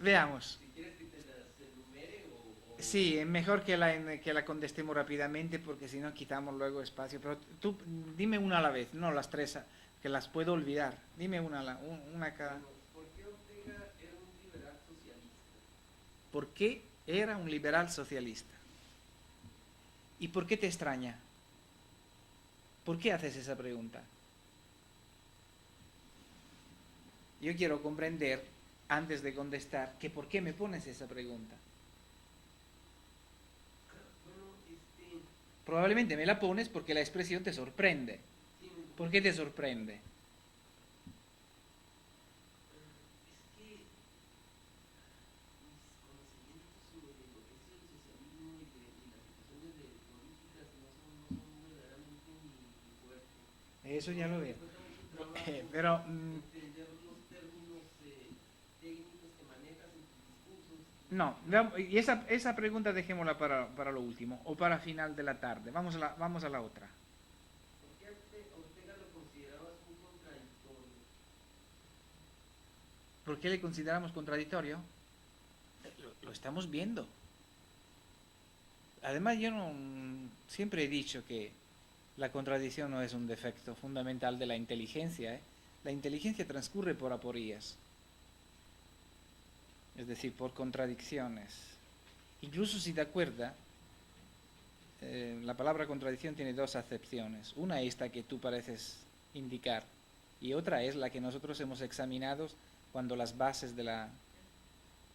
Veamos. Si quieres que te las enumere o... Sí, es mejor que la contestemos rápidamente porque si no quitamos luego espacio. Pero tú dime una a la vez, no las 3, que las puedo olvidar. Dime una cada. Bueno, ¿por qué Ortega era un liberal socialista? ¿Por qué era un liberal socialista? ¿Y por qué te extraña? ¿Por qué haces esa pregunta? Yo quiero comprender, antes de contestar, que por qué me pones esa pregunta. Bueno, Probablemente me la pones porque la expresión te sorprende. sí, ¿Por qué te sorprende? es que mis conocimientos sobre lo que es el socialismo y las situaciones de políticas no son verdaderamente mi fuerte. Eso ya lo veo. Me cuesta mucho trabajo Pero entender los términos técnicos que manejas en tus discursos. no, y esa pregunta dejémosla para lo último, o para final de la tarde. Vamos a la otra. ¿Por qué Ortega lo considerabas un contradictorio? ¿Por qué le consideramos contradictorio? Lo estamos viendo. Además, yo siempre he dicho que la contradicción no es un defecto fundamental de la inteligencia, ¿eh? La inteligencia transcurre por aporías, es decir, por contradicciones. Incluso si te acuerdas, la palabra contradicción tiene 2 acepciones. Una es esta que tú pareces indicar, y otra es la que nosotros hemos examinado cuando las bases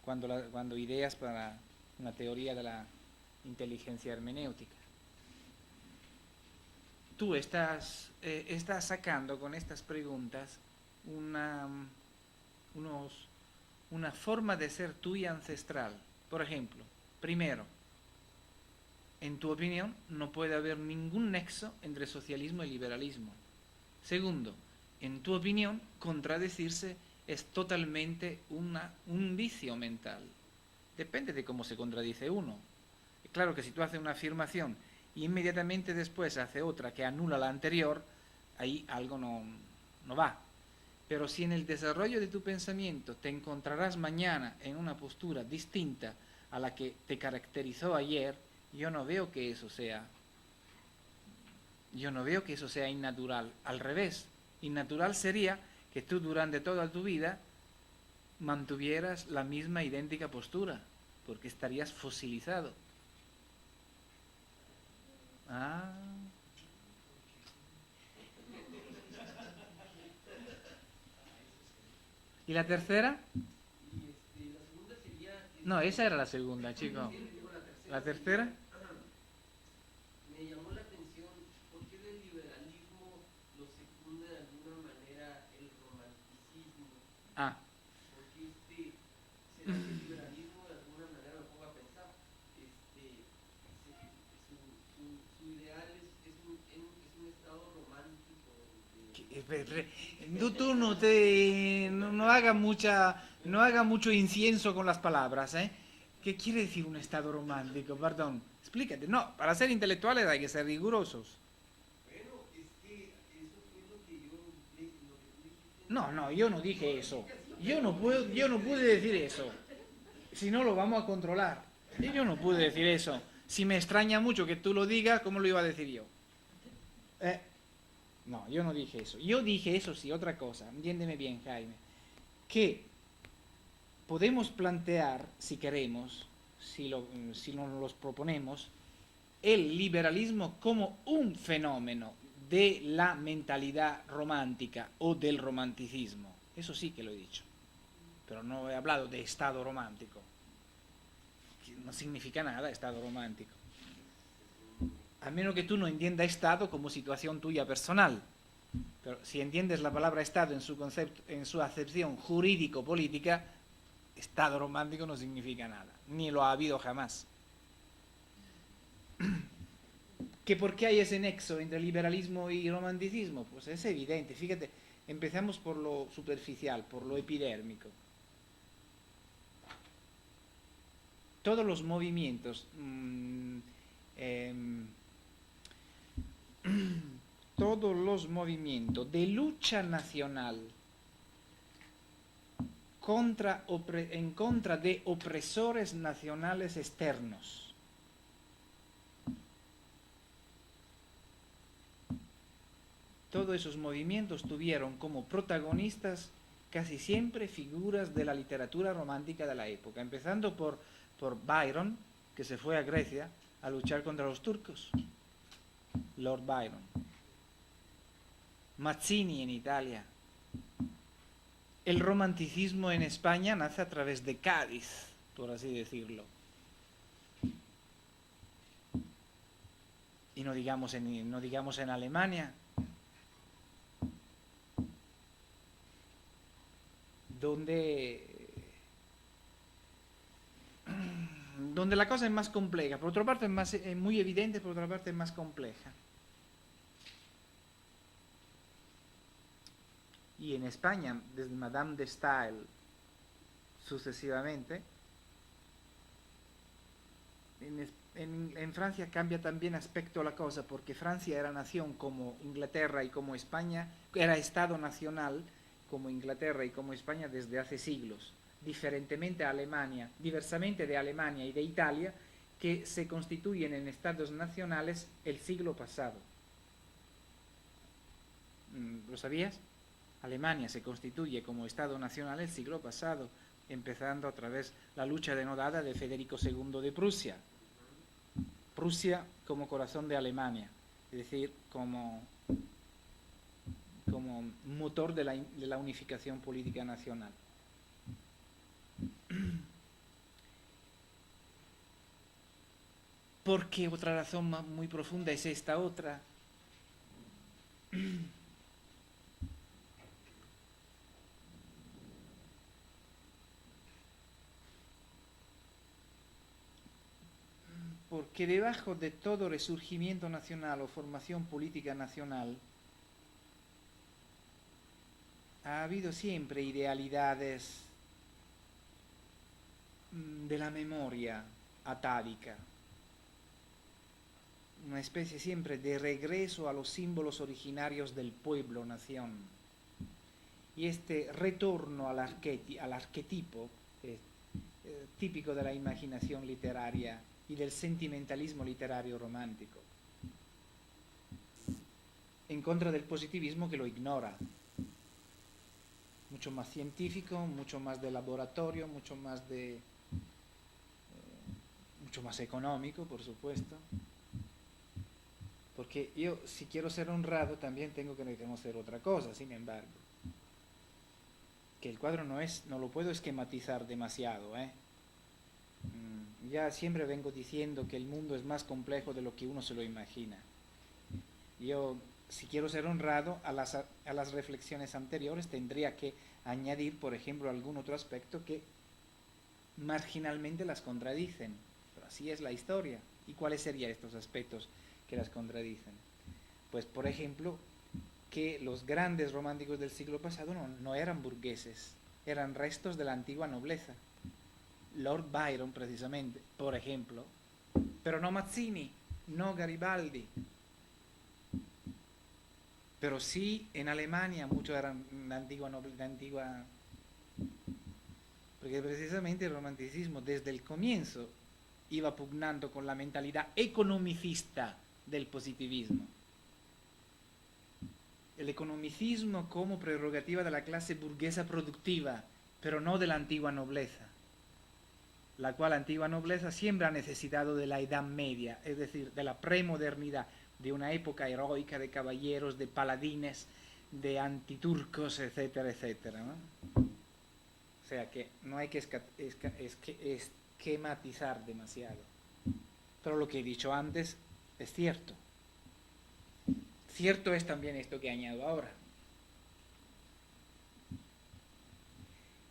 cuando ideas para una teoría de la inteligencia hermenéutica. Tú estás sacando con estas preguntas una forma de ser tuya ancestral. Por ejemplo, Primero, en tu opinión, no puede haber ningún nexo entre socialismo y liberalismo. Segundo, en tu opinión, contradecirse es totalmente un vicio mental. Depende de cómo se contradice uno. Claro que si tú haces una afirmación y inmediatamente después hace otra que anula la anterior, ahí algo no va. Pero si en el desarrollo de tu pensamiento te encontrarás mañana en una postura distinta a la que te caracterizó ayer, yo no veo que eso sea innatural. Al revés, innatural sería que tú durante toda tu vida mantuvieras la misma idéntica postura, porque estarías fosilizado. Ah. ¿Y la tercera? Y la segunda sería... No, esa era la segunda, chico. sí, digo, la tercera ¿La tercera? sería, me llamó la atención, ¿por qué del liberalismo lo secunda de alguna manera el romanticismo? Ah, Porque será que el liberalismo de alguna manera me pongo a pensar, su ideal es un estado romántico tú no haga mucho incienso con las palabras, ¿eh? ¿Qué quiere decir un estado romántico? Perdón, explícate. No, para ser intelectuales hay que ser rigurosos. bueno, es que eso fue lo que yo, lo que tú dijiste. No, yo no dije eso. Yo no pude decir eso. Si no, lo vamos a controlar. Yo no pude decir eso. Si me extraña mucho que tú lo digas, ¿cómo lo iba a decir yo? No, yo no dije eso. Yo dije eso sí, otra cosa. Entiéndeme bien, Jaime. Que podemos plantear, si queremos, si nos los proponemos, el liberalismo como un fenómeno de la mentalidad romántica o del romanticismo. Eso sí que lo he dicho. Pero no he hablado de estado romántico. No significa nada estado romántico. A menos que tú no entiendas estado como situación tuya personal. Pero si entiendes la palabra estado en su concepto, en su acepción jurídico-política, estado romántico no significa nada. Ni lo ha habido jamás. ¿Que por qué hay ese nexo entre liberalismo y romanticismo? Pues es evidente. Fíjate, empezamos por lo superficial, por lo epidérmico. Todos los movimientos todos los movimientos de lucha nacional en contra de opresores nacionales externos, todos esos movimientos tuvieron como protagonistas casi siempre figuras de la literatura romántica de la época, empezando por Byron, que se fue a Grecia a luchar contra los turcos, Lord Byron. Mazzini en Italia. El romanticismo en España nace a través de Cádiz, por así decirlo. Y no digamos en Alemania, donde la cosa es más compleja. Por otra parte es muy evidente, por otra parte es más compleja. Y en España, desde Madame de Staël sucesivamente, en Francia cambia también aspecto la cosa, porque Francia era nación como Inglaterra y como España, era Estado nacional como Inglaterra y como España desde hace siglos, diversamente de Alemania y de Italia, que se constituyen en estados nacionales el siglo pasado. ¿Lo sabías? Alemania se constituye como Estado nacional el siglo pasado, empezando a través la lucha denodada de Federico II de Prusia. Prusia como corazón de Alemania, es decir, como motor de la unificación política nacional. Porque otra razón muy profunda es esta otra. porque debajo de todo resurgimiento nacional o formación política nacional ha habido siempre idealidades de la memoria atávica, una especie siempre de regreso a los símbolos originarios del pueblo, nación. Y este retorno al arquetipo típico de la imaginación literaria y del sentimentalismo literario romántico, en contra del positivismo que lo ignora. Mucho más científico, mucho más de laboratorio, mucho más económico, por supuesto. Porque yo, si quiero ser honrado, también tengo que reconocer otra cosa, sin embargo. Que el cuadro no lo puedo esquematizar demasiado, Ya siempre vengo diciendo que el mundo es más complejo de lo que uno se lo imagina. Yo, si quiero ser honrado, a las reflexiones anteriores tendría que añadir, por ejemplo, algún otro aspecto que marginalmente las contradicen. Pero así es la historia. ¿Y cuáles serían estos aspectos que las contradicen? Pues, por ejemplo, que los grandes románticos del siglo pasado no eran burgueses, eran restos de la antigua nobleza. Lord Byron, precisamente, por ejemplo, pero no Mazzini, no Garibaldi. Pero sí, en Alemania muchos eran de antigua, porque precisamente el romanticismo desde el comienzo iba pugnando con la mentalidad economicista del positivismo. El economicismo como prerrogativa de la clase burguesa productiva, pero no de la antigua nobleza, la cual antigua nobleza siempre ha necesitado de la Edad Media, es decir, de la premodernidad, de una época heroica de caballeros, de paladines, de antiturcos, etcétera, etcétera, ¿no? O sea que no hay que esquematizar demasiado. Pero lo que he dicho antes es cierto. Cierto es también esto que añado ahora.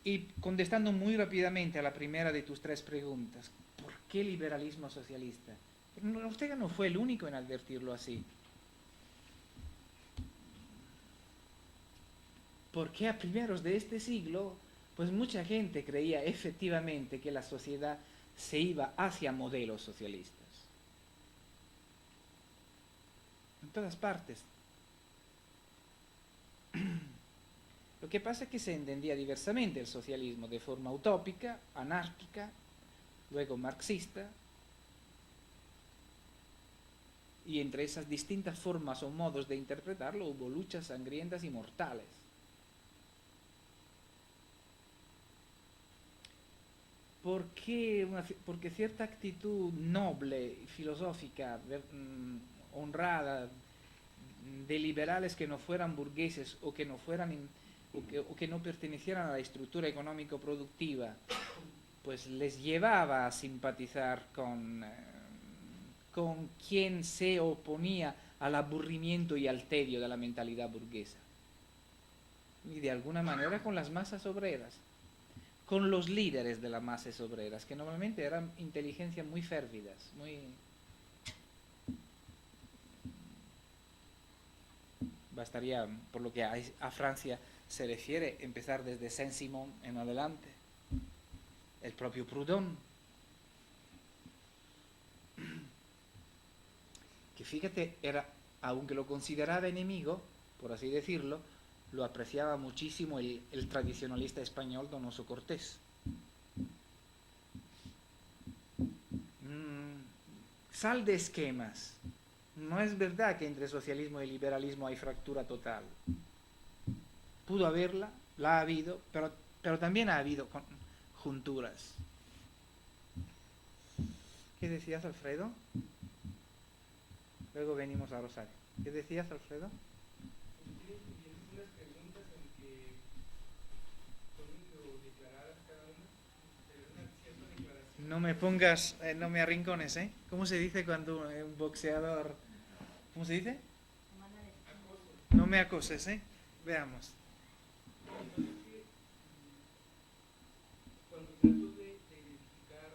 Y contestando muy rápidamente a la primera de tus tres preguntas, ¿por qué liberalismo socialista? Ortega no fue el único en advertirlo así. Porque a primeros de este siglo, pues mucha gente creía efectivamente que la sociedad se iba hacia modelos socialistas. En todas partes. Lo que pasa es que se entendía diversamente el socialismo, de forma utópica, anárquica, luego marxista, y entre esas distintas formas o modos de interpretarlo hubo luchas sangrientas y mortales. Porque cierta actitud noble, filosófica, honrada, de liberales que no fueran burgueses o que no pertenecieran a la estructura económico-productiva, pues les llevaba a simpatizar con quien se oponía al aburrimiento y al tedio de la mentalidad burguesa. Y de alguna manera con las masas obreras, con los líderes de las masas obreras, que normalmente eran inteligencias muy férvidas, bastaría, por lo que a Francia se refiere, empezar desde Saint-Simon en adelante. El propio Proudhon, que fíjate, aunque lo consideraba enemigo, por así decirlo, lo apreciaba muchísimo el tradicionalista español Donoso Cortés. Sal de esquemas. No es verdad que entre socialismo y liberalismo hay fractura total. Pudo haberla, la ha habido, pero también ha habido junturas. ¿Qué decías, Alfredo? Luego venimos a Rosario. ¿Qué decías, Alfredo? No me pongas, no me arrincones, ¿eh? ¿Cómo se dice cuando un boxeador... ¿Cómo se dice? No me acoses, ¿eh? Veamos. Cuando trato de identificar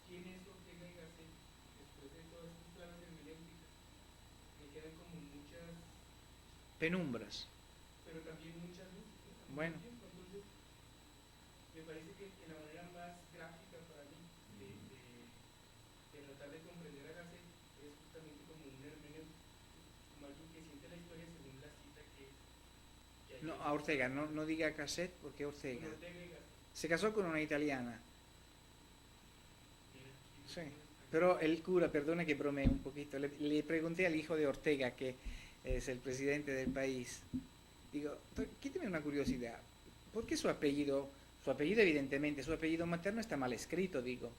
quién es Ortega y Gasset, penumbras. pero también muchas luces, ¿no? Al Bueno, mismo tiempo. Entonces, me parece que la manera más gráfica para mí de tratar de comprender a Gasset es justamente como un hermeneuta, como alguien que siente la historia según la cita que hay no, en a Ortega, no, no diga Cassette porque con Ortega Ortega y Gasset. se casó con una italiana. Mira, y Sí, después, pero el cura, perdona que bromee un poquito, le pregunté al hijo de Ortega, que es el presidente del país, digo, quíteme una curiosidad, ¿por qué su apellido evidentemente, su apellido materno está mal escrito, digo,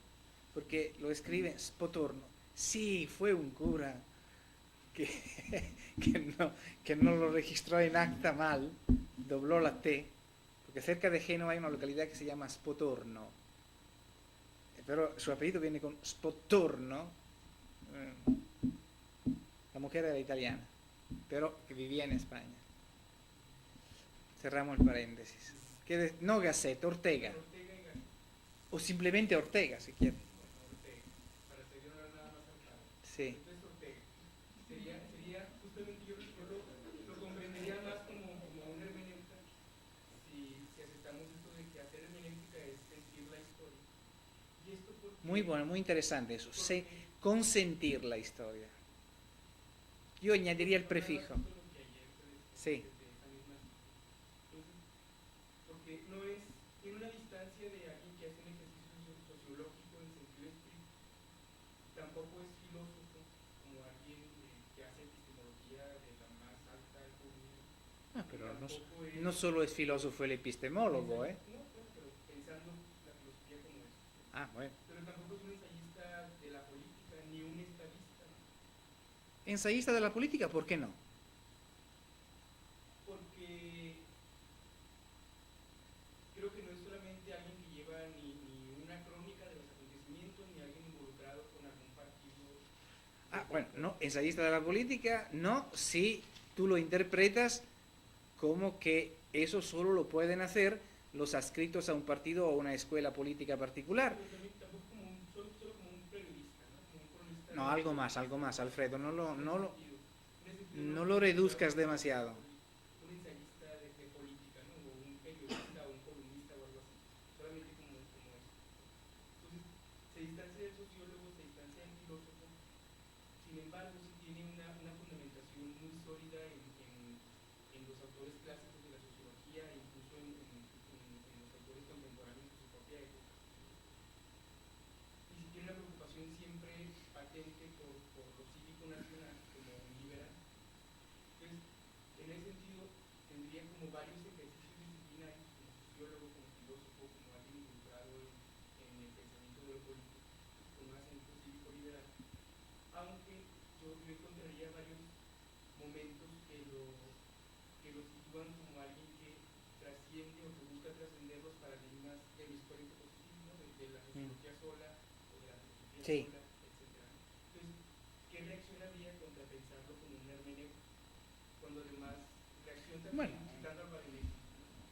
porque lo escribe Spotorno? Sí, fue un cura que, que no lo registró en acta mal, dobló la T, porque cerca de Génova hay una localidad que se llama Spotorno, pero su apellido viene con Spotorno. La mujer era italiana, pero que vivía en España. Cerramos el paréntesis. No Gasset, Ortega. Ortega y Gasset. O simplemente Ortega, si quiere. Bueno, Ortega, para seguir nada más al padre. Sí. Entonces Ortega sería justamente yo lo comprendería más como un hermeneuta si aceptamos esto de que hacer hermenéutica es sentir la historia. Y esto porque, Muy bueno, muy interesante eso. porque Consentir la historia. Yo añadiría el prefijo. justo lo que ayer Sí. desde esa misma cita. Entonces, porque no es, tiene una distancia de alguien que hace un ejercicio sociológico en sentido estricto, tampoco es filósofo como alguien que hace epistemología de la más alta alcurnia, Ah, pero tampoco es no solo es filósofo el epistemólogo, ¿eh? no, claro, pero pensando la filosofía como es, Ah, bueno. pero tampoco es un ensayista de la política ni un estadista, ¿no? Ensayista de la política, ¿por qué no? Porque creo que no es solamente alguien que lleva ni una crónica de los acontecimientos ni alguien involucrado con algún partido. Ah, bueno, no, ensayista de la política, no, si tú lo interpretas como que eso solo lo pueden hacer los adscritos a un partido o a una escuela política particular. Pero también tampoco como solo como un periodista, ¿no? Como un cronista No, algo más, Alfredo, en no ese lo sentido, reduzcas demasiado. un ensayista de política, ¿no? O un periodista o un columnista o algo así, solamente como eso. Entonces, se distancia del sociólogo, se distancia del filósofo, sin embargo, sí tiene una fundamentación muy sólida en los autores clásicos de la sociología e incluso en los autores contemporáneos de su propia época. Y si tiene una preocupación siempre patente por lo cívico nacional como un liberal. Entonces, en ese sentido, tendría como varios ejercicios disciplinarios como sociólogo, como filósofo, como alguien involucrado en el pensamiento de lo político, con un acento cívico-liberal, aunque yo encontraría varios momentos que lo sitúan como alguien que trasciende o que busca trascender los paradigmas del histórico positivismo, de la sociología sola o de la filosofía Sí. sola, etc. Entonces, ¿qué reacción habría contra pensarlo como un hermeneuta? Cuando además reacción también, Bueno. citando al Barenesi, ¿no?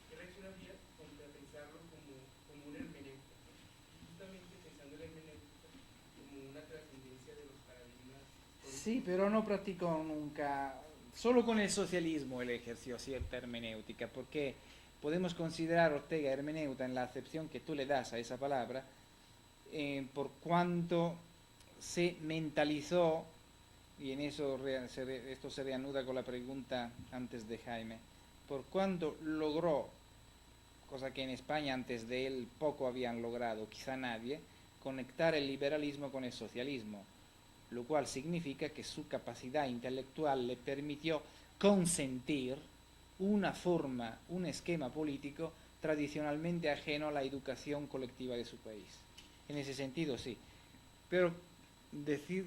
¿Qué reacción habría contra pensarlo como un hermeneuta? ¿No? Y justamente pensando en la hermenéutica como una trascendencia de los paradigmas. Sí, pero no practicó nunca, solo con el socialismo él ejerció cierta hermenéutica, porque podemos considerar Ortega hermeneuta en la acepción que tú le das a esa palabra, por cuanto se mentalizó, y en eso esto se reanuda con la pregunta antes de Jaime, por cuanto logró, cosa que en España antes de él poco habían logrado, quizá nadie, conectar el liberalismo con el socialismo, lo cual significa que su capacidad intelectual le permitió consentir una forma, un esquema político tradicionalmente ajeno a la educación colectiva de su país. En ese sentido, sí. Pero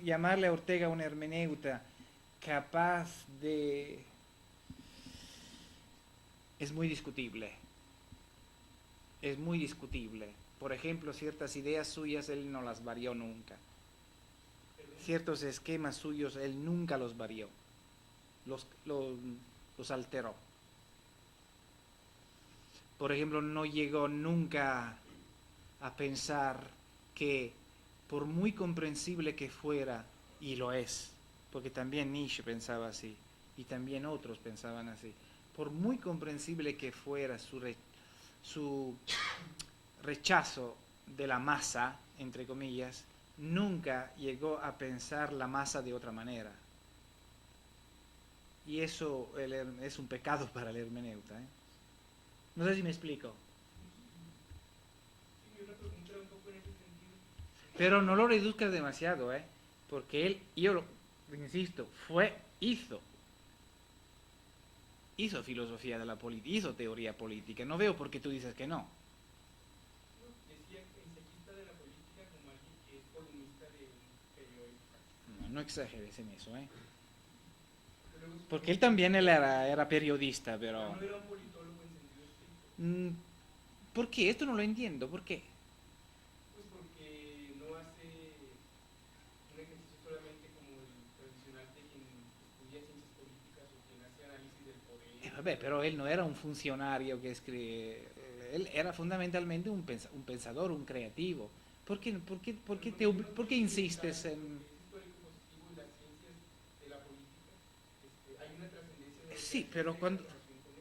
llamarle a Ortega un hermeneuta capaz de... es muy discutible. Es muy discutible. Por ejemplo, ciertas ideas suyas él no las varió nunca. Ciertos esquemas suyos él nunca los varió. Los alteró. Por ejemplo, no llegó nunca a pensar que, por muy comprensible que fuera, y lo es, porque también Nietzsche pensaba así, y también otros pensaban así. Por muy comprensible que fuera su rechazo de la masa, entre comillas, nunca llegó a pensar la masa de otra manera. Y eso es un pecado para el hermeneuta, ¿eh? No sé si me explico. Sí, mi otra pregunta era un poco en ese sentido. Pero no lo reduzcas demasiado, ¿eh? Porque él, insisto, hizo filosofía de la política, hizo teoría política. No veo por qué tú dices que no. No, decía ensayista de la política como alguien que es columnista de un periódico. No, no exageres en eso, ¿eh? Pero luego Porque él también era periodista, pero pero... no era un politólogo en sentido estricto. ¿Por qué? Esto no lo entiendo. ¿Por qué? Pues porque no hace un ejercicio solamente como el tradicional de quien estudia ciencias políticas o quien hace análisis del poder. Vabbè, pero él no era un funcionario que escribe... Él era fundamentalmente un pensador, un creativo. ¿Por qué insistes en...? Porque es histórico positivo y las ciencias de la política, hay una trascendencia de Sí, relación con eso.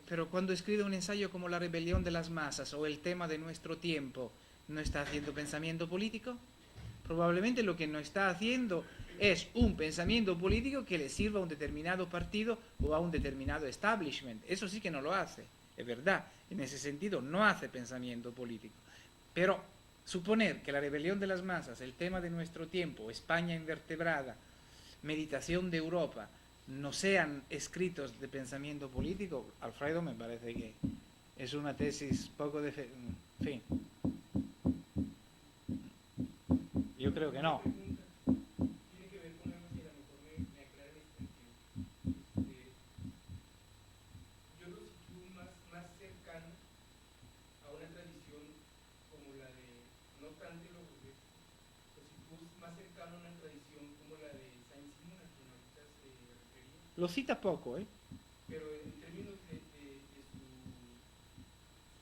pero cuando escribe un ensayo como La rebelión de las masas o El tema de nuestro tiempo, ¿no está haciendo pensamiento político? Probablemente lo que no está haciendo es un pensamiento político que le sirva a un determinado partido o a un determinado establishment. Eso sí que no lo hace, es verdad. En ese sentido no hace pensamiento político. Pero suponer que La rebelión de las masas, El tema de nuestro tiempo, España invertebrada, Meditación de Europa, no sean escritos de pensamiento político, Alfredo, me parece que es una tesis poco de... En fin, yo creo que no. Tiene que ver con algo que a lo mejor me aclara en este sentido. Yo lo sitúo más cercano a una tradición como la de, no tanto lo sitúo más cercano a una tradición como la de Saint-Simon, a quien ahorita se refería, Lo cita poco, ¿eh? pero en términos de su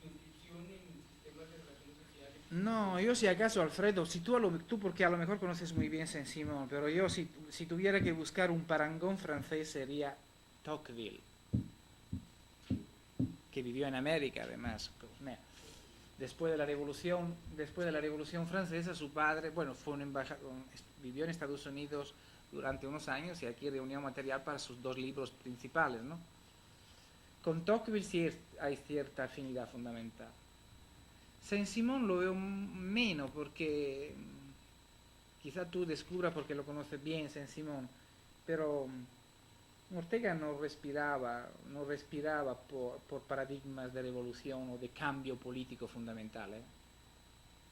inscripción en sistemas de relaciones sociales. No, yo si acaso, Alfredo, tú porque a lo mejor conoces muy bien Saint-Simon, pero yo si tuviera que buscar un parangón francés sería Tocqueville, que vivió en América además. Después de la Revolución Francesa, su padre, bueno, fue un embajador, vivió en Estados Unidos durante unos años y aquí reunió material para sus dos libros principales, ¿no? Con Tocqueville sí hay cierta afinidad fundamental. Saint-Simon lo veo menos porque quizá tú descubras porque lo conoces bien Saint-Simon, pero Ortega no respiraba por paradigmas de revolución o de cambio político fundamental, ¿eh?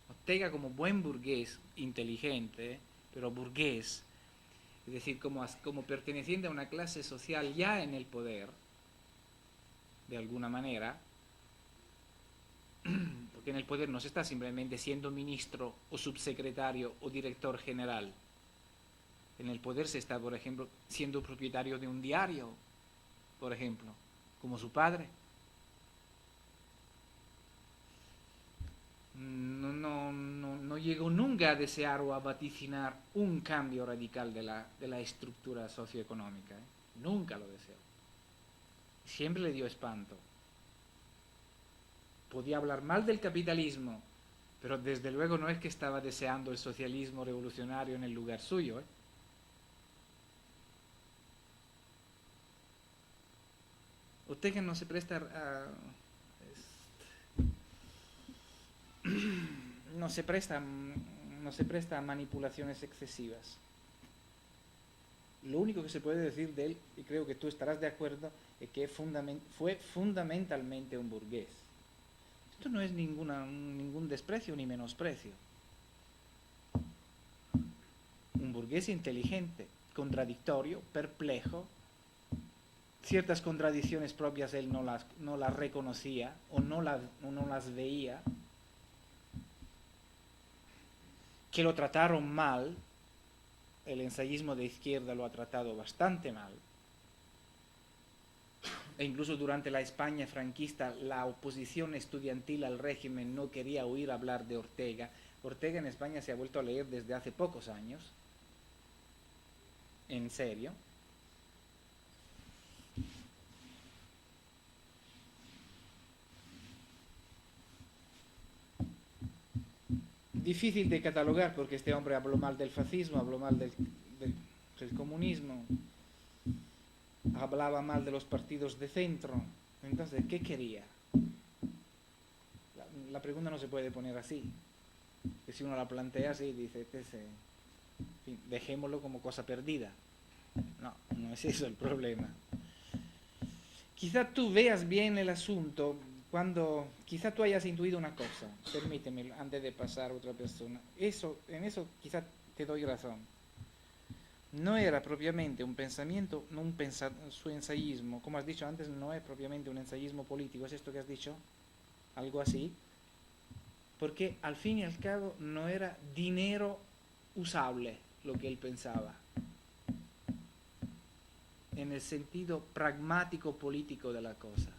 Ortega como buen burgués, inteligente, pero burgués, es decir, como perteneciente a una clase social ya en el poder, de alguna manera, porque en el poder no se está simplemente siendo ministro o subsecretario o director general. En el poder se está, por ejemplo, siendo propietario de un diario, por ejemplo, como su padre. No llegó nunca a desear o a vaticinar un cambio radical de la estructura socioeconómica, ¿eh? Nunca lo deseó. Siempre le dio espanto. Podía hablar mal del capitalismo, pero desde luego no es que estaba deseando el socialismo revolucionario en el lugar suyo, ¿eh? Ortega no se presta no se presta a manipulaciones excesivas. Lo único que se puede decir de él, y creo que tú estarás de acuerdo, es que fue fundamentalmente un burgués. Esto no es ningún desprecio ni menosprecio. Un burgués inteligente, contradictorio, perplejo. Ciertas contradicciones propias él no las reconocía o no las veía, que lo trataron mal. El ensayismo de izquierda lo ha tratado bastante mal, e incluso durante la España franquista la oposición estudiantil al régimen no quería oír hablar de Ortega. Ortega en España se ha vuelto a leer desde hace pocos años, en serio. difícil de catalogar porque este hombre habló mal del fascismo, habló mal del comunismo, hablaba mal de los partidos de centro. Entonces, ¿qué quería? La pregunta no se puede poner así. Que si uno la plantea así, dice, en fin, dejémoslo como cosa perdida. No, no es eso el problema. Quizá tú veas bien el asunto quizá tú hayas intuido una cosa, permíteme, antes de pasar a otra persona. En eso quizá te doy razón. No era propiamente un pensamiento, su ensayismo, como has dicho antes, no es propiamente un ensayismo político, ¿es esto que has dicho? Algo así. Porque al fin y al cabo no era dinero usable lo que él pensaba, en el sentido pragmático político de la cosa,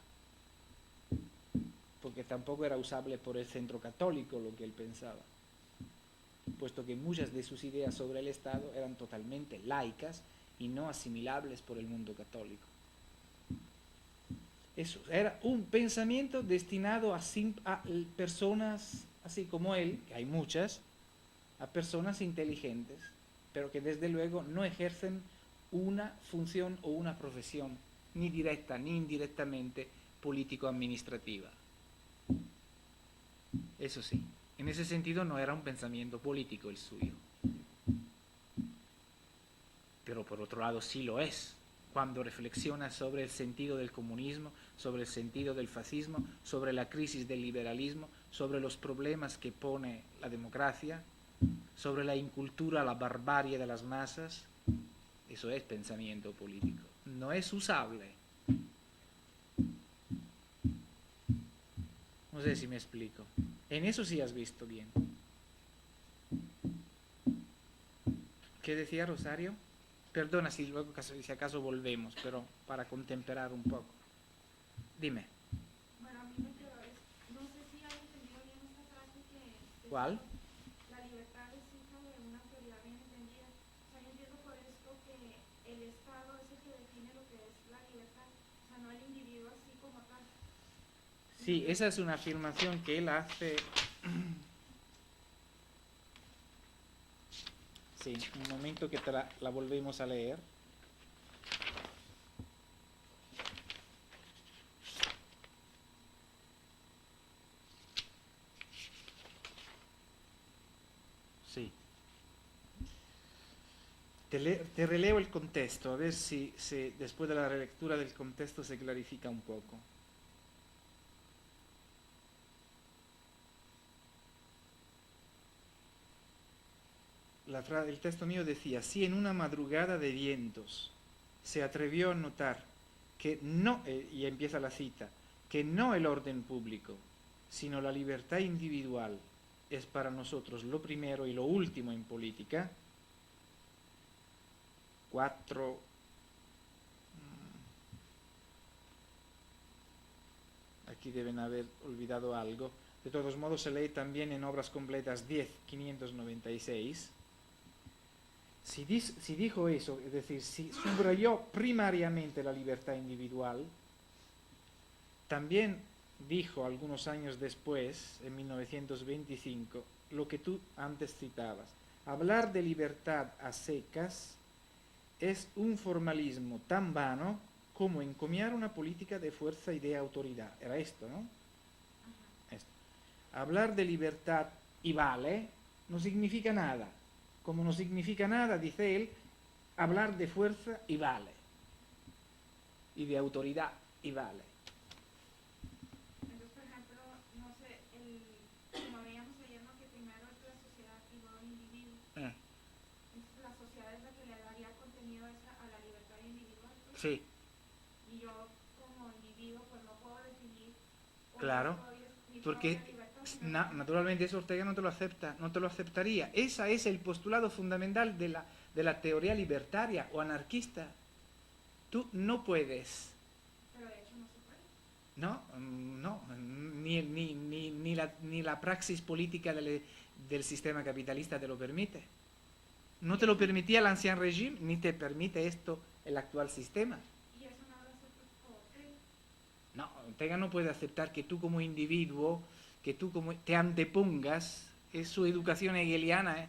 porque tampoco era usable por el centro católico lo que él pensaba, puesto que muchas de sus ideas sobre el Estado eran totalmente laicas y no asimilables por el mundo católico. Eso era un pensamiento destinado a personas así como él, que hay muchas, a personas inteligentes, pero que desde luego no ejercen una función o una profesión, ni directa ni indirectamente político-administrativa. Eso sí, en ese sentido no era un pensamiento político el suyo. Pero por otro lado sí lo es, cuando reflexiona sobre el sentido del comunismo, sobre el sentido del fascismo, sobre la crisis del liberalismo, sobre los problemas que pone la democracia, sobre la incultura, la barbarie de las masas. Eso es pensamiento político. No es usable. No sé si me explico. En eso sí has visto bien. ¿Qué decía Rosario? Perdona si luego si acaso volvemos, pero para contemperar un poco. Dime. Bueno, a mí me quedó, no sé si han entendido bien esta frase que ¿Cuál? la libertad es hija de una prioridad bien entendida. O sea, yo entiendo por esto que el Estado es el que define lo que es la libertad, o sea, no el individuo así como tal. Sí, esa es una afirmación que él hace. Sí, un momento que la volvemos a leer. Sí. Te releo el contexto, a ver si después de la relectura del contexto se clarifica un poco. El texto mío decía, si en una madrugada de vientos se atrevió a notar que no, y empieza la cita, que no el orden público, sino la libertad individual es para nosotros lo primero y lo último en política. 4. Aquí deben haber olvidado algo. De todos modos se lee también en Obras Completas 10, 596. Si dijo eso, es decir, si subrayó primariamente la libertad individual, también dijo algunos años después, en 1925, lo que tú antes citabas. Hablar de libertad a secas es un formalismo tan vano como encomiar una política de fuerza y de autoridad. Era esto, ¿no? Esto. Hablar de libertad y vale no significa nada. Como no significa nada, dice él, hablar de fuerza y vale. Y de autoridad y vale. Entonces, por ejemplo, no sé, como veíamos ayer, ¿no? Que primero es la sociedad y luego el individuo. Entonces, la sociedad es la que le daría contenido a la libertad individual. ¿No? Sí. Y yo, como individuo, pues no puedo definir. Claro, porque naturalmente eso Ortega no te lo acepta, no te lo aceptaría. Ese es el postulado fundamental de la teoría libertaria o anarquista. Tú no puedes. Pero de hecho no se puede. No, ni la praxis política del sistema capitalista te lo permite. No te lo permitía el ancien régime, ni te permite esto el actual sistema. ¿Y eso no lo acepta Ortega? No, Ortega no puede aceptar que tú como individuo, que tú como te antepongas es su educación hegeliana,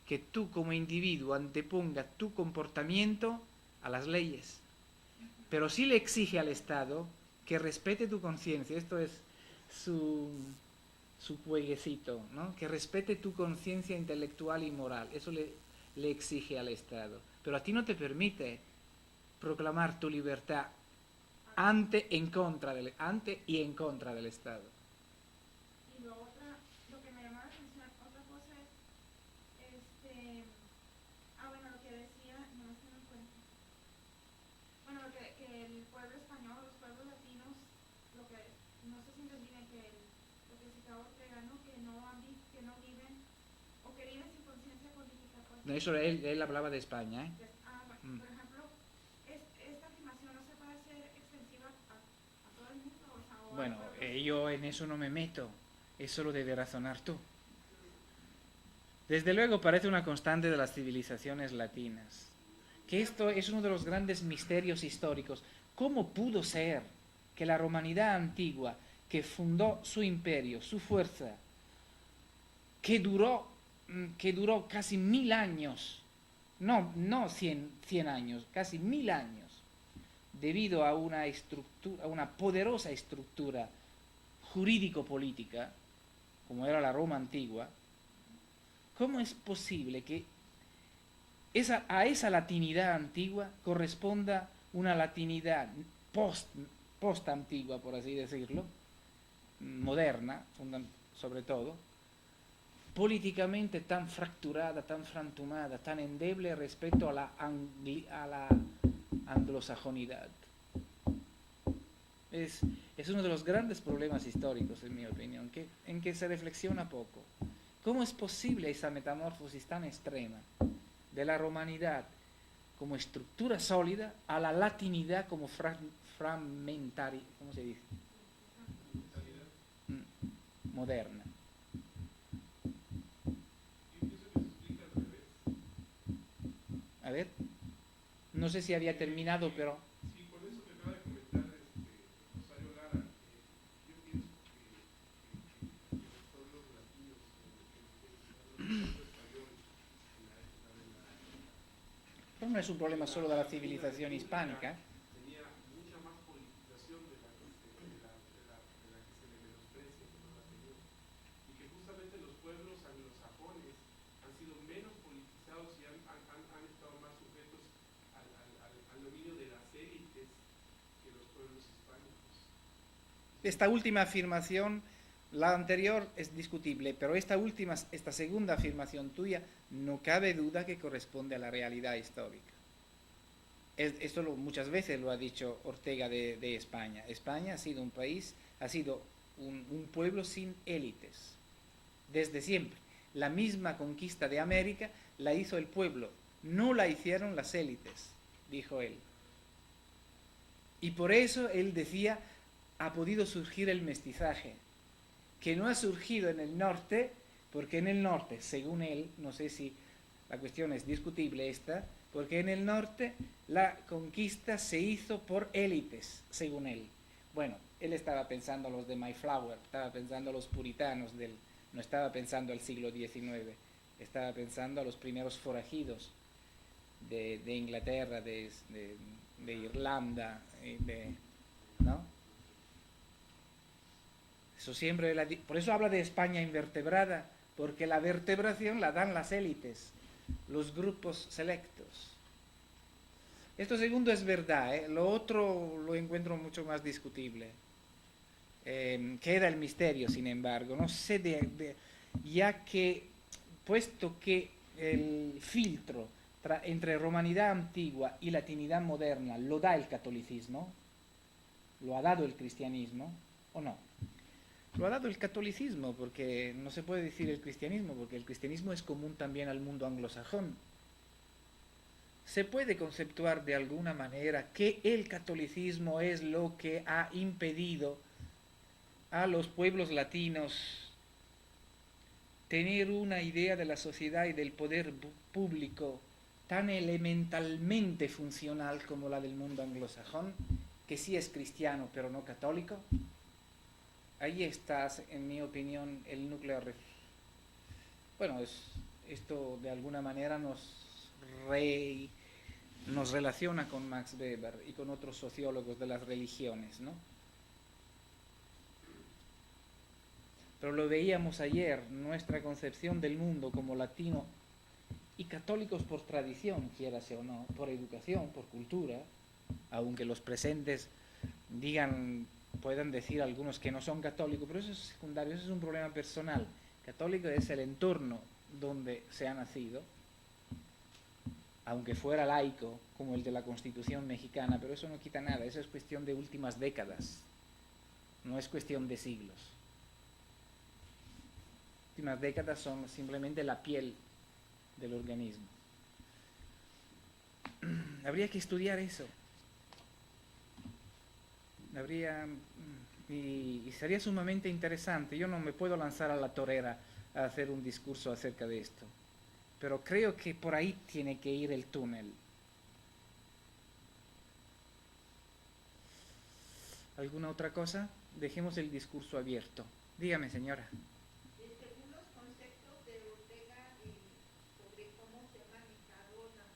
que tú como individuo anteponga tu comportamiento a las leyes, pero sí le exige al Estado que respete tu conciencia. Esto es su jueguecito, ¿no? Que respete tu conciencia intelectual y moral. Eso le exige al Estado. Pero a ti no te permite proclamar tu libertad ante y en contra del Estado. Y lo que me llamó la atención, otra cosa es, bueno, lo que decía, no me estoy dando cuenta. Bueno, que el pueblo español, los pueblos latinos, lo que no se sienten bien, lo que citaba Ortega, ¿no? Que no viven, o que viven sin conciencia política. Pues. No, eso él hablaba de España, ¿eh? Bueno, por ejemplo, esta afirmación no se puede hacer extensiva a todo el mundo, o sea, Bueno, yo en eso no me meto, eso lo debe razonar tú. Desde luego parece una constante de las civilizaciones latinas, que esto es uno de los grandes misterios históricos. ¿Cómo pudo ser que la romanidad antigua, que fundó su imperio, su fuerza, que duró casi 1000 años, no 100 años, casi 1000 años, debido a una poderosa estructura jurídico-política, como era la Roma antigua? ¿Cómo es posible que a esa latinidad antigua corresponda una latinidad post-antigua, por así decirlo, moderna, sobre todo, políticamente tan fracturada, tan frantumada, tan endeble respecto a la anglosajonidad? Es uno de los grandes problemas históricos, en mi opinión, en que se reflexiona poco. ¿Cómo es posible esa metamorfosis tan extrema de la romanidad como estructura sólida a la latinidad como fragmentaria, ¿cómo se dice? Moderna. A ver, no sé si había terminado, pero... Sí, con eso que acaba de comentar Rosario Lara, yo pienso que los pueblos latinos, los pueblos españoles, en la época de Pero no es un problema solo de la civilización hispánica. tenía mucha más politización de la que se le menosprecia, que no la tenía. Y que justamente los pueblos anglosajones han sido menos politizados y han estado más sujetos al dominio de las élites que los pueblos hispánicos. Esta última afirmación, la anterior es discutible, pero esta segunda afirmación tuya no cabe duda que corresponde a la realidad histórica. Esto muchas veces lo ha dicho Ortega de España. España ha sido un país, ha sido un pueblo sin élites, desde siempre. La misma conquista de América la hizo el pueblo, no la hicieron las élites, dijo él. Y por eso él decía, ha podido surgir el mestizaje, que no ha surgido en el norte, porque en el norte, según él, no sé si la cuestión es discutible esta, porque en el norte la conquista se hizo por élites, según él. Bueno, él estaba pensando a los de Mayflower, estaba pensando a los puritanos, no estaba pensando al siglo XIX, estaba pensando a los primeros forajidos de Inglaterra, de Irlanda, ¿no? Eso siempre por eso habla de España invertebrada, porque la vertebración la dan las élites, los grupos selectos. Esto segundo es verdad, ¿eh? Lo otro lo encuentro mucho más discutible. Queda el misterio, sin embargo. No sé, ya que, puesto que el filtro entre romanidad antigua y latinidad moderna lo da el catolicismo, lo ha dado el cristianismo, ¿o no? Lo ha dado el catolicismo, porque no se puede decir el cristianismo, porque el cristianismo es común también al mundo anglosajón. Se puede conceptuar de alguna manera que el catolicismo es lo que ha impedido a los pueblos latinos tener una idea de la sociedad y del poder público tan elementalmente funcional como la del mundo anglosajón, que sí es cristiano pero no católico. Ahí está, en mi opinión, el núcleo bueno, esto de alguna manera nos relaciona con Max Weber y con otros sociólogos de las religiones, ¿no? Pero lo veíamos ayer, nuestra concepción del mundo como latino y católicos por tradición, quierase o no, por educación, por cultura, aunque los presentes puedan decir algunos que no son católicos, pero eso es secundario, eso es un problema personal. Católico es el entorno donde se ha nacido, aunque fuera laico, como el de la Constitución mexicana, pero eso no quita nada, eso es cuestión de últimas décadas, no es cuestión de siglos. Últimas décadas son simplemente la piel del organismo. Habría que estudiar eso. Y sería sumamente interesante. Yo no me puedo lanzar a la torera a hacer un discurso acerca de esto, pero creo que por ahí tiene que ir el túnel. ¿Alguna otra cosa? Dejemos el discurso abierto. Dígame, señora. Según los conceptos de Ortega sobre cómo se ha manejado la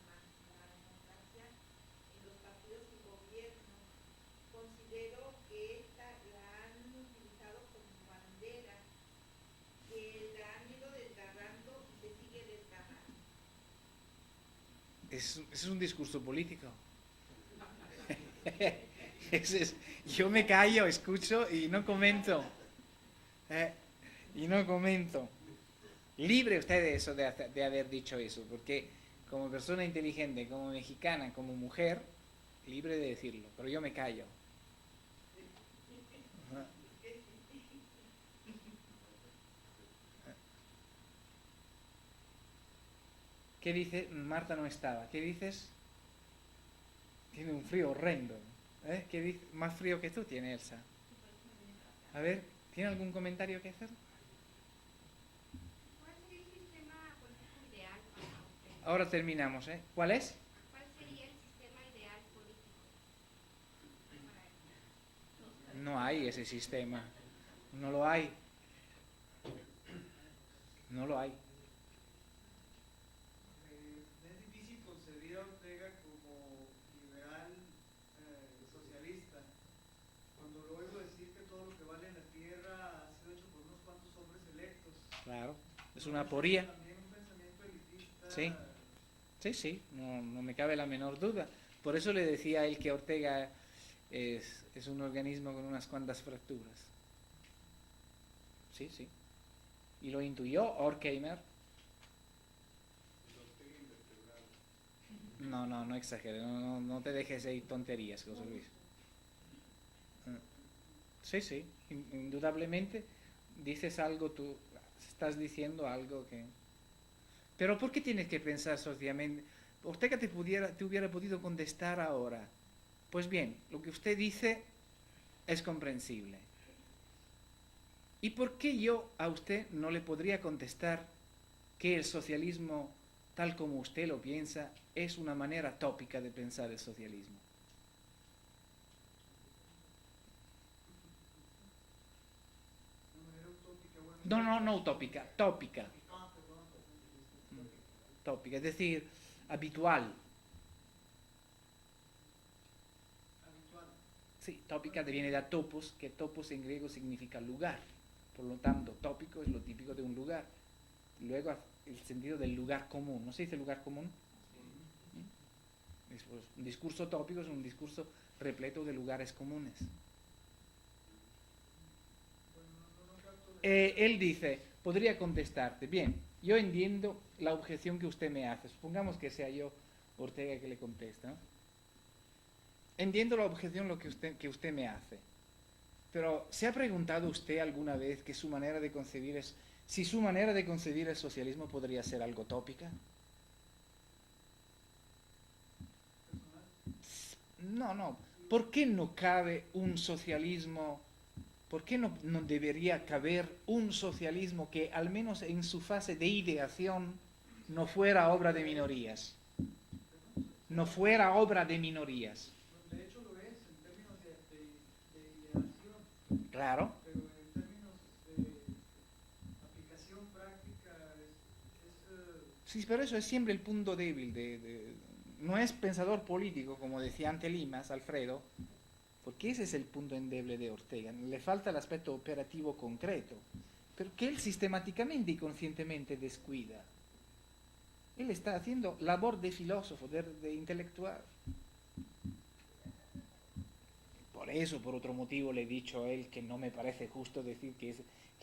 democracia en los partidos y gobierno, considero que esta la han utilizado como bandera, que la han ido desgarrando y se sigue desgarrando. Es un discurso político. Yo me callo, escucho y no comento. Libre usted de eso, de haber dicho eso, porque como persona inteligente, como mexicana, como mujer, libre de decirlo, pero yo me callo. ¿Qué dice? Marta no estaba. ¿Qué dices? Tiene un frío horrendo. ¿Qué dice? Más frío que tú tiene Elsa. A ver, ¿tiene algún comentario que hacer? ¿Cuál sería el sistema político ideal para usted? Ahora terminamos, ¿eh? ¿Cuál es? ¿Cuál sería el sistema ideal político? No hay ese sistema. No lo hay. No lo hay. Es difícil concebir a Ortega como liberal socialista. Cuando lo oigo decir que todo lo que vale en la tierra ha sido hecho por unos cuantos hombres electos. Claro. Es una aporía. También un pensamiento elitista. Sí, no me cabe la menor duda. Por eso le decía a él que Ortega es un organismo con unas cuantas fracturas. Sí. Y lo intuyó Horkheimer. No exagere, no te dejes de tonterías, José Luis. Sí, indudablemente dices algo, tú estás diciendo algo que... Pero ¿por qué tienes que pensar socialmente? Ortega te hubiera podido contestar ahora. Pues bien, lo que usted dice es comprensible. ¿Y por qué yo a usted no le podría contestar que el socialismo, tal como usted lo piensa, es una manera tópica de pensar el socialismo? No utópica, tópica. Tópica, es decir, habitual. Sí, tópica viene de topos, que topos en griego significa lugar. Por lo tanto, tópico es lo típico de un lugar. Luego, el sentido del lugar común. ¿No se dice lugar común? Un discurso tópico es un discurso repleto de lugares comunes. Él dice, podría contestarte, bien, yo entiendo la objeción que usted me hace. Supongamos que sea yo, Ortega, que le contesta, ¿no? Entiendo la objeción que usted me hace. Pero, ¿se ha preguntado usted alguna vez que su manera de concebir si su manera de concebir el socialismo podría ser algo tópica? No. ¿Por qué no cabe un socialismo? ¿Por qué no debería caber un socialismo que, al menos en su fase de ideación, no fuera obra de minorías? No fuera obra de minorías. De hecho lo es, en términos de ideación. Claro. Pero en términos de aplicación práctica es Sí, pero eso es siempre el punto débil no es pensador político, como decía ante Limas, Alfredo, porque ese es el punto endeble de Ortega. Le falta el aspecto operativo concreto, pero que él sistemáticamente y conscientemente descuida. Él está haciendo labor de filósofo, de intelectual. Por eso, por otro motivo, le he dicho a él que no me parece justo decir que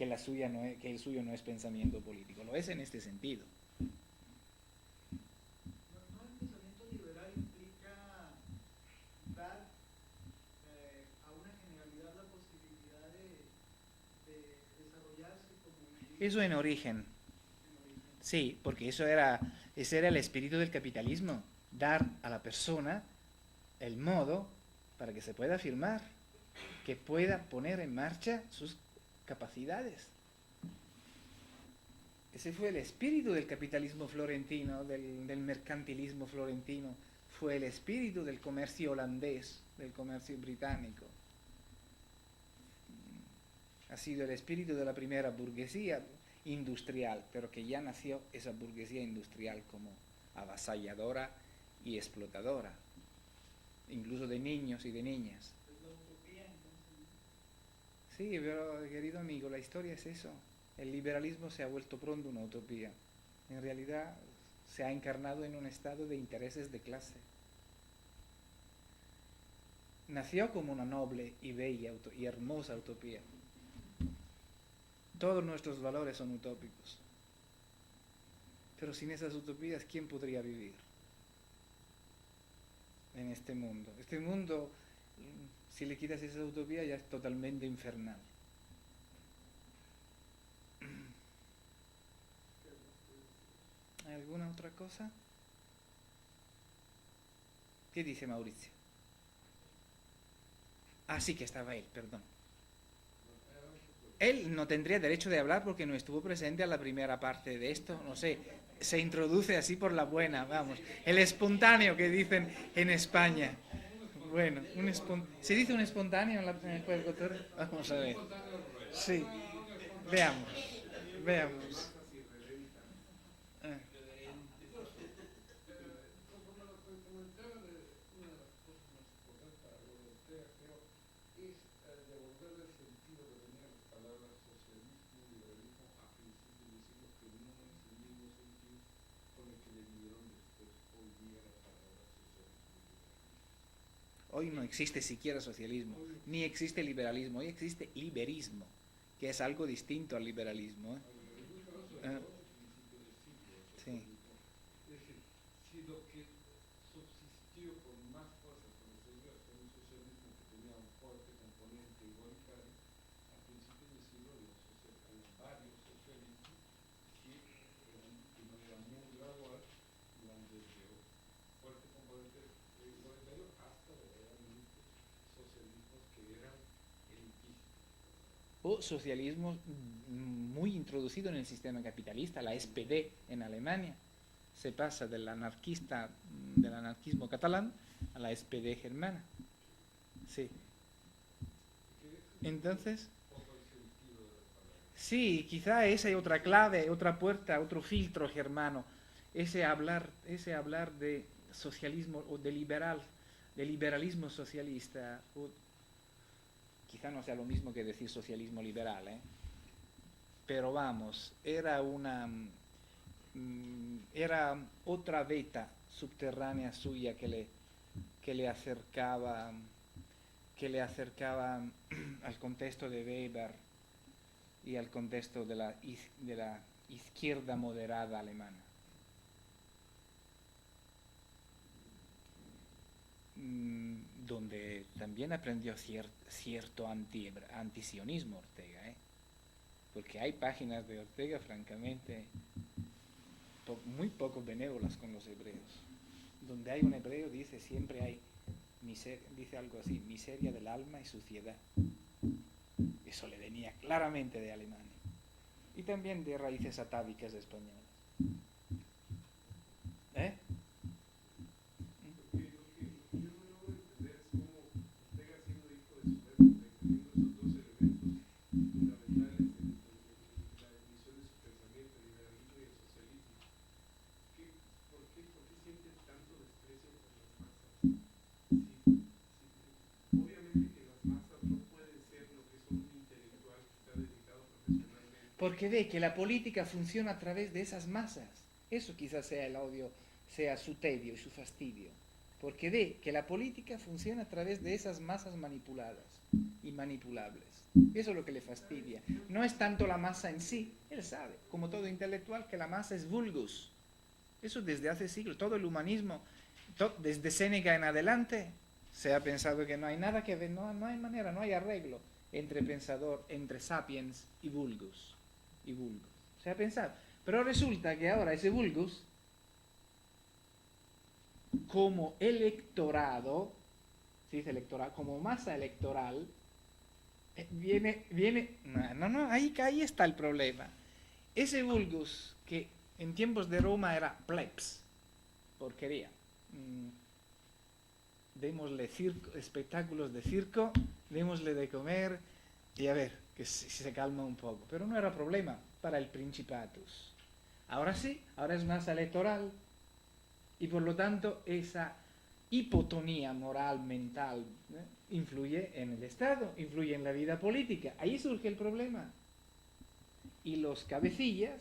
el suyo no es pensamiento político. Lo es en este sentido. ¿No el pensamiento liberal implica dar a una generalidad la posibilidad de desarrollarse como individuo? Eso en origen. Sí, porque ese era el espíritu del capitalismo, dar a la persona el modo para que se pueda afirmar, que pueda poner en marcha sus capacidades. Ese fue el espíritu del capitalismo florentino, del mercantilismo florentino, fue el espíritu del comercio holandés, del comercio británico. Ha sido el espíritu de la primera burguesía industrial, pero que ya nació esa burguesía industrial como avasalladora y explotadora, incluso de niños y de niñas. Es la utopía, entonces. Sí, pero querido amigo, la historia es eso. El liberalismo se ha vuelto pronto una utopía. En realidad se ha encarnado en un estado de intereses de clase. Nació como una noble y bella y hermosa utopía. Todos nuestros valores son utópicos. Pero sin esas utopías, ¿quién podría vivir en este mundo? Este mundo, si le quitas esa utopía, ya es totalmente infernal. ¿Hay alguna otra cosa? ¿Qué dice Mauricio? Ah, sí que estaba él, perdón. Él no tendría derecho de hablar porque no estuvo presente a la primera parte de esto, no sé, se introduce así por la buena, vamos, el espontáneo que dicen en España. Bueno, ¿se dice un espontáneo en el Cuercotor? Vamos a ver. Sí, veamos. Ah. Hoy no existe siquiera socialismo, ni existe liberalismo, hoy existe liberismo, que es algo distinto al liberalismo. Sí. Es decir, si lo que subsistió con más fuerza con estos días fue un socialismo que tenía un fuerte componente igualitario, a principios del siglo había varios socialismos que de manera muy gradual iban desde un fuerte componente igualitario hasta verdaderamente socialismos que eran elitistas. O socialismo muy introducido en el sistema capitalista, la SPD en Alemania. Se pasa del anarquismo catalán a la SPD germana. Sí. Entonces, sí, quizá esa es otra clave, otra puerta, otro filtro germano. Ese hablar de socialismo o de liberalismo socialista, quizá no sea lo mismo que decir socialismo liberal, pero vamos, era otra veta subterránea suya que le acercaba al contexto de Weber y al contexto de la izquierda moderada alemana. Donde también aprendió cierto antisionismo Ortega, porque hay páginas de Ortega francamente muy poco benévolas con los hebreos. Donde hay un hebreo siempre hay dice algo así, miseria del alma y suciedad. Eso le venía claramente de Alemania y también de raíces atávicas españolas. porque ve que la política funciona a través de esas masas. Eso quizás sea el odio, sea su tedio y su fastidio, porque ve que la política funciona a través de esas masas manipuladas y manipulables. Eso es lo que le fastidia. No es tanto la masa en sí, él sabe, como todo intelectual, que la masa es vulgus. Eso desde hace siglos, todo el humanismo, desde Séneca en adelante, se ha pensado que no hay nada que ver, no hay manera, no hay arreglo entre pensador, entre sapiens y vulgus. Se ha pensado. Pero resulta que ahora ese vulgus, como electorado, se dice electoral, como masa electoral, ahí está el problema. Ese vulgus que en tiempos de Roma era plebs, porquería. Démosle espectáculos de circo, démosle de comer y a ver, que se calma un poco. Pero no era problema para el principatus. Ahora sí, ahora es más electoral y por lo tanto esa hipotonía moral, mental, influye en el Estado, influye en la vida política. Ahí surge el problema. Y los cabecillas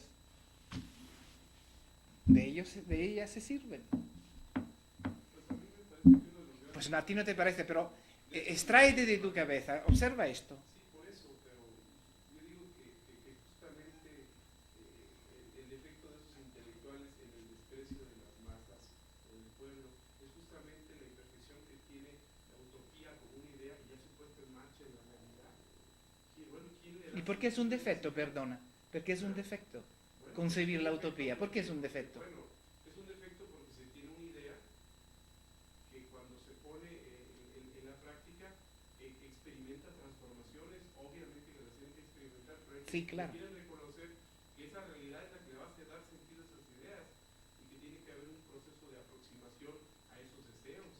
de ellas se sirven. Pues a ti no te parece, pero extráete de tu cabeza, observa esto. Sí, por eso, pero yo digo que justamente el efecto de esos intelectuales en el desprecio de las masas o del pueblo es justamente la imperfección que tiene la utopía como una idea que ya se ha puesto en marcha en la realidad. ¿Quién le da ¿Y por qué es un defecto, perdona? ¿Por qué es un defecto? Concebir la utopía, ¿por qué es un defecto? Bueno, es un defecto porque se tiene una idea que cuando se pone en la práctica experimenta transformaciones, obviamente que las tienen que experimentar, pero hay Sí, claro. que quieren reconocer que esa realidad es la que le va a hacer dar sentido a esas ideas y que tiene que haber un proceso de aproximación a esos deseos.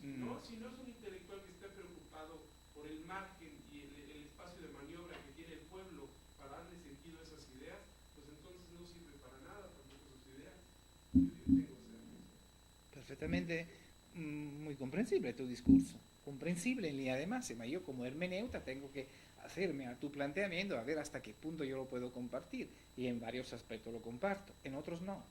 Si no es un intelectual que está preocupado por el margen y el espacio de maniobra que tiene el pueblo para darle sentido a esas ideas, pues entonces no sirve para nada tampoco sus ideas. Yo tengo esa idea. Perfectamente, muy comprensible tu discurso, comprensible en línea de máxima. Yo como hermeneuta tengo que hacerme a tu planteamiento a ver hasta qué punto yo lo puedo compartir, y en varios aspectos lo comparto, en otros no.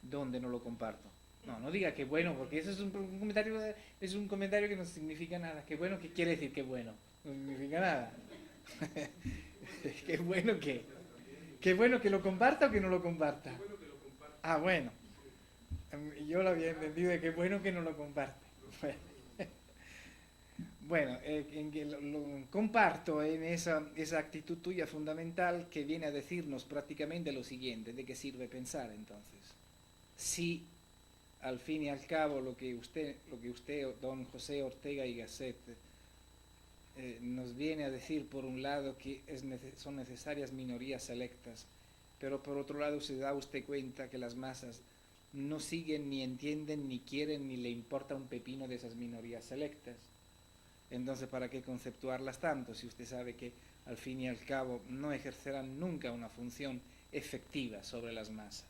¿Dónde no lo comparto? No diga que bueno, porque eso es un comentario que no significa nada. ¿Qué bueno? ¿Qué quiere decir que bueno? No significa nada. ¿Qué bueno qué? ¿Qué bueno que lo comparta o que no lo comparta? Ah, bueno. Yo lo había entendido de que bueno que no lo comparte. Bueno, comparto en esa actitud tuya fundamental que viene a decirnos prácticamente lo siguiente: ¿de qué sirve pensar entonces? Si al fin y al cabo lo que usted don José Ortega y Gasset, nos viene a decir, por un lado, que son necesarias minorías selectas, pero por otro lado se da usted cuenta que las masas no siguen, ni entienden, ni quieren, ni le importa un pepino de esas minorías selectas. Entonces, ¿para qué conceptuarlas tanto si usted sabe que al fin y al cabo no ejercerán nunca una función efectiva sobre las masas?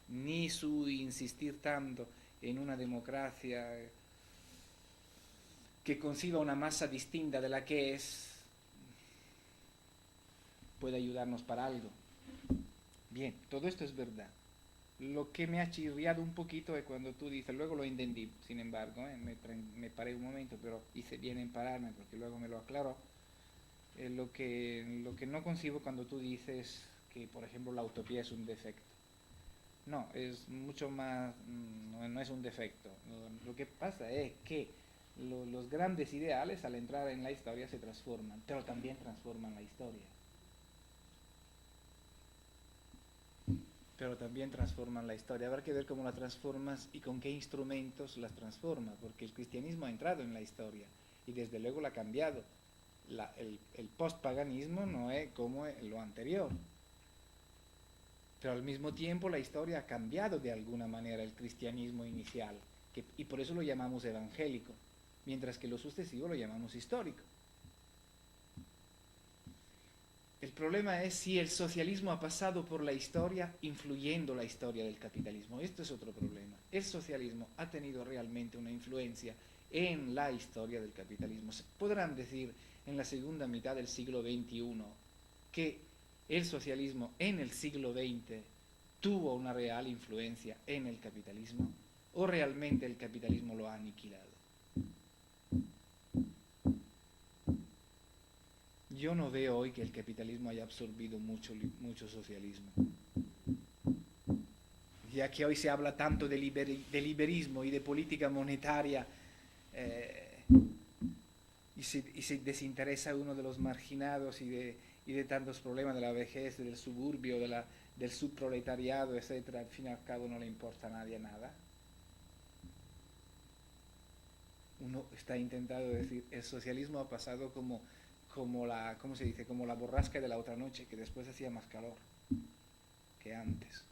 Ni su insistir tanto en una democracia que conciba una masa distinta de la que es puede ayudarnos para algo. Bien, todo esto es verdad. Lo que me ha chirriado un poquito es cuando tú dices, luego lo entendí, sin embargo, me paré un momento, pero hice bien en pararme porque luego me lo aclaró. Lo que no concibo cuando tú dices que, por ejemplo, la utopía es un defecto. No, es mucho más, no es un defecto. Lo que pasa es que los grandes ideales al entrar en la historia se transforman, pero también transforman la historia. Habrá que ver cómo la transformas y con qué instrumentos las transformas, porque el cristianismo ha entrado en la historia y desde luego la ha cambiado. El postpaganismo no es como lo anterior. Pero al mismo tiempo la historia ha cambiado de alguna manera el cristianismo inicial, y por eso lo llamamos evangélico, mientras que lo sucesivo lo llamamos histórico. El problema es si el socialismo ha pasado por la historia influyendo la historia del capitalismo. Esto es otro problema. El socialismo ha tenido realmente una influencia en la historia del capitalismo. Se podrán decir en la segunda mitad del siglo XXI que el socialismo en el siglo XX tuvo una real influencia en el capitalismo, o realmente el capitalismo lo ha aniquilado. Yo no veo hoy que el capitalismo haya absorbido mucho socialismo. Ya que hoy se habla tanto de liberismo y de política monetaria, y se desinteresa uno de los marginados y de tantos problemas de la vejez, del suburbio, del subproletariado, etcétera, al fin y al cabo no le importa a nadie nada. Uno está intentando decir, el socialismo ha pasado como ¿cómo se dice? Como la borrasca de la otra noche, que después hacía más calor que antes.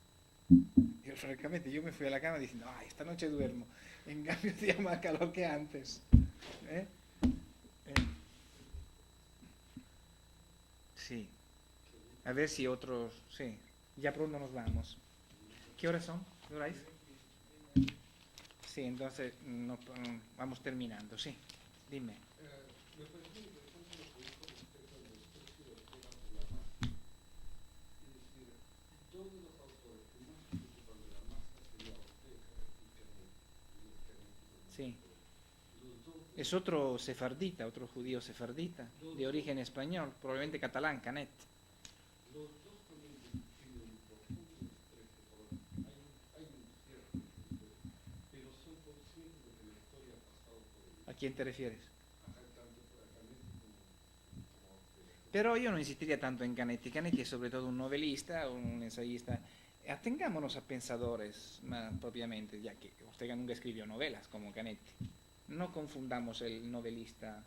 Y francamente yo me fui a la cama diciendo, ay, esta noche duermo. En cambio hacía más calor que antes. Sí. A ver si otros... Sí. Ya pronto nos vamos. ¿Qué horas son? ¿Qué hora es? Sí, entonces vamos terminando. Sí. Dime. Me pareció interesante lo que dijo respecto al desprecio de Ortega por la masa. Es decir, todos los autores que más se preocupan de la masa sería Ortega y Canetti. Sí. Es otro sefardita, otro judío sefardita, de origen español, probablemente catalán, Canet. Los dos también tienen un profundo desprecio por hay un cierto desprecio, pero son conscientes de que la historia ha pasado por ellos. ¿A quién te refieres? Tanto por Canetti como Ortega. Pero yo no insistiría tanto en Canetti. Canetti es sobre todo un novelista, un ensayista. Atengámonos a pensadores más propiamente, ya que Ortega nunca escribió novelas como Canetti. No confundamos el novelista,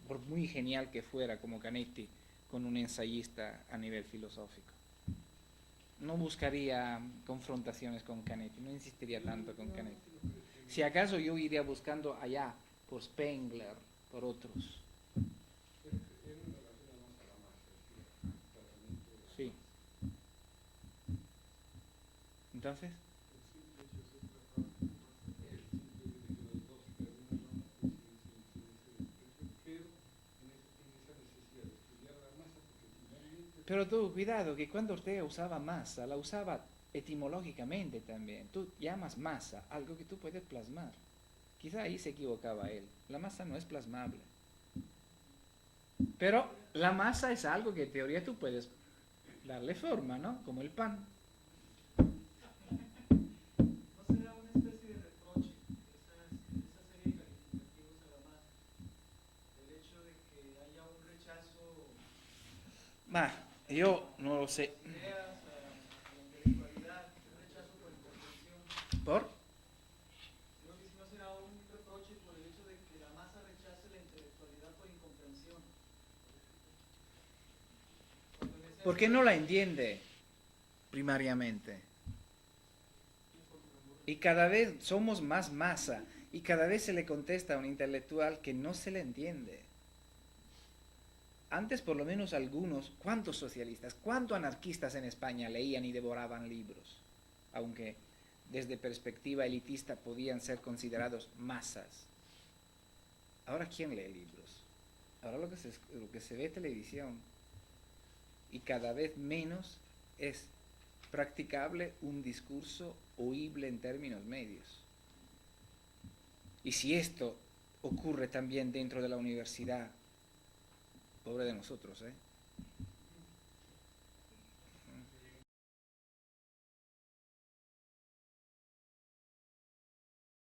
por muy genial que fuera como Canetti, con un ensayista a nivel filosófico. No buscaría confrontaciones con Canetti, no insistiría tanto con Canetti. Si acaso yo iría buscando allá, por Spengler, por otros. Sí. Entonces... Pero tú, cuidado, que cuando Ortega usaba masa, la usaba etimológicamente también. Tú llamas masa algo que tú puedes plasmar. Quizá ahí se equivocaba él. La masa no es plasmable. Pero la masa es algo que en teoría tú puedes darle forma, ¿no? Como el pan. ¿No será una especie de reproche esa serie de calificativos a la masa? El hecho de que haya un rechazo... Yo no lo sé. Ideas, a la intelectualidad, un rechazo por incomprensión. ¿Por? No será un reproche por el hecho de que la masa rechace la intelectualidad por incomprensión. Porque no la entiende primariamente. Y cada vez somos más masa. Y cada vez se le contesta a un intelectual que no se le entiende. Antes por lo menos algunos, ¿cuántos socialistas, cuántos anarquistas en España leían y devoraban libros? Aunque desde perspectiva elitista podían ser considerados masas. Ahora, ¿quién lee libros? Ahora lo que se ve televisión. Y cada vez menos es practicable un discurso oíble en términos medios. Y si esto ocurre también dentro de la universidad, pobre de nosotros,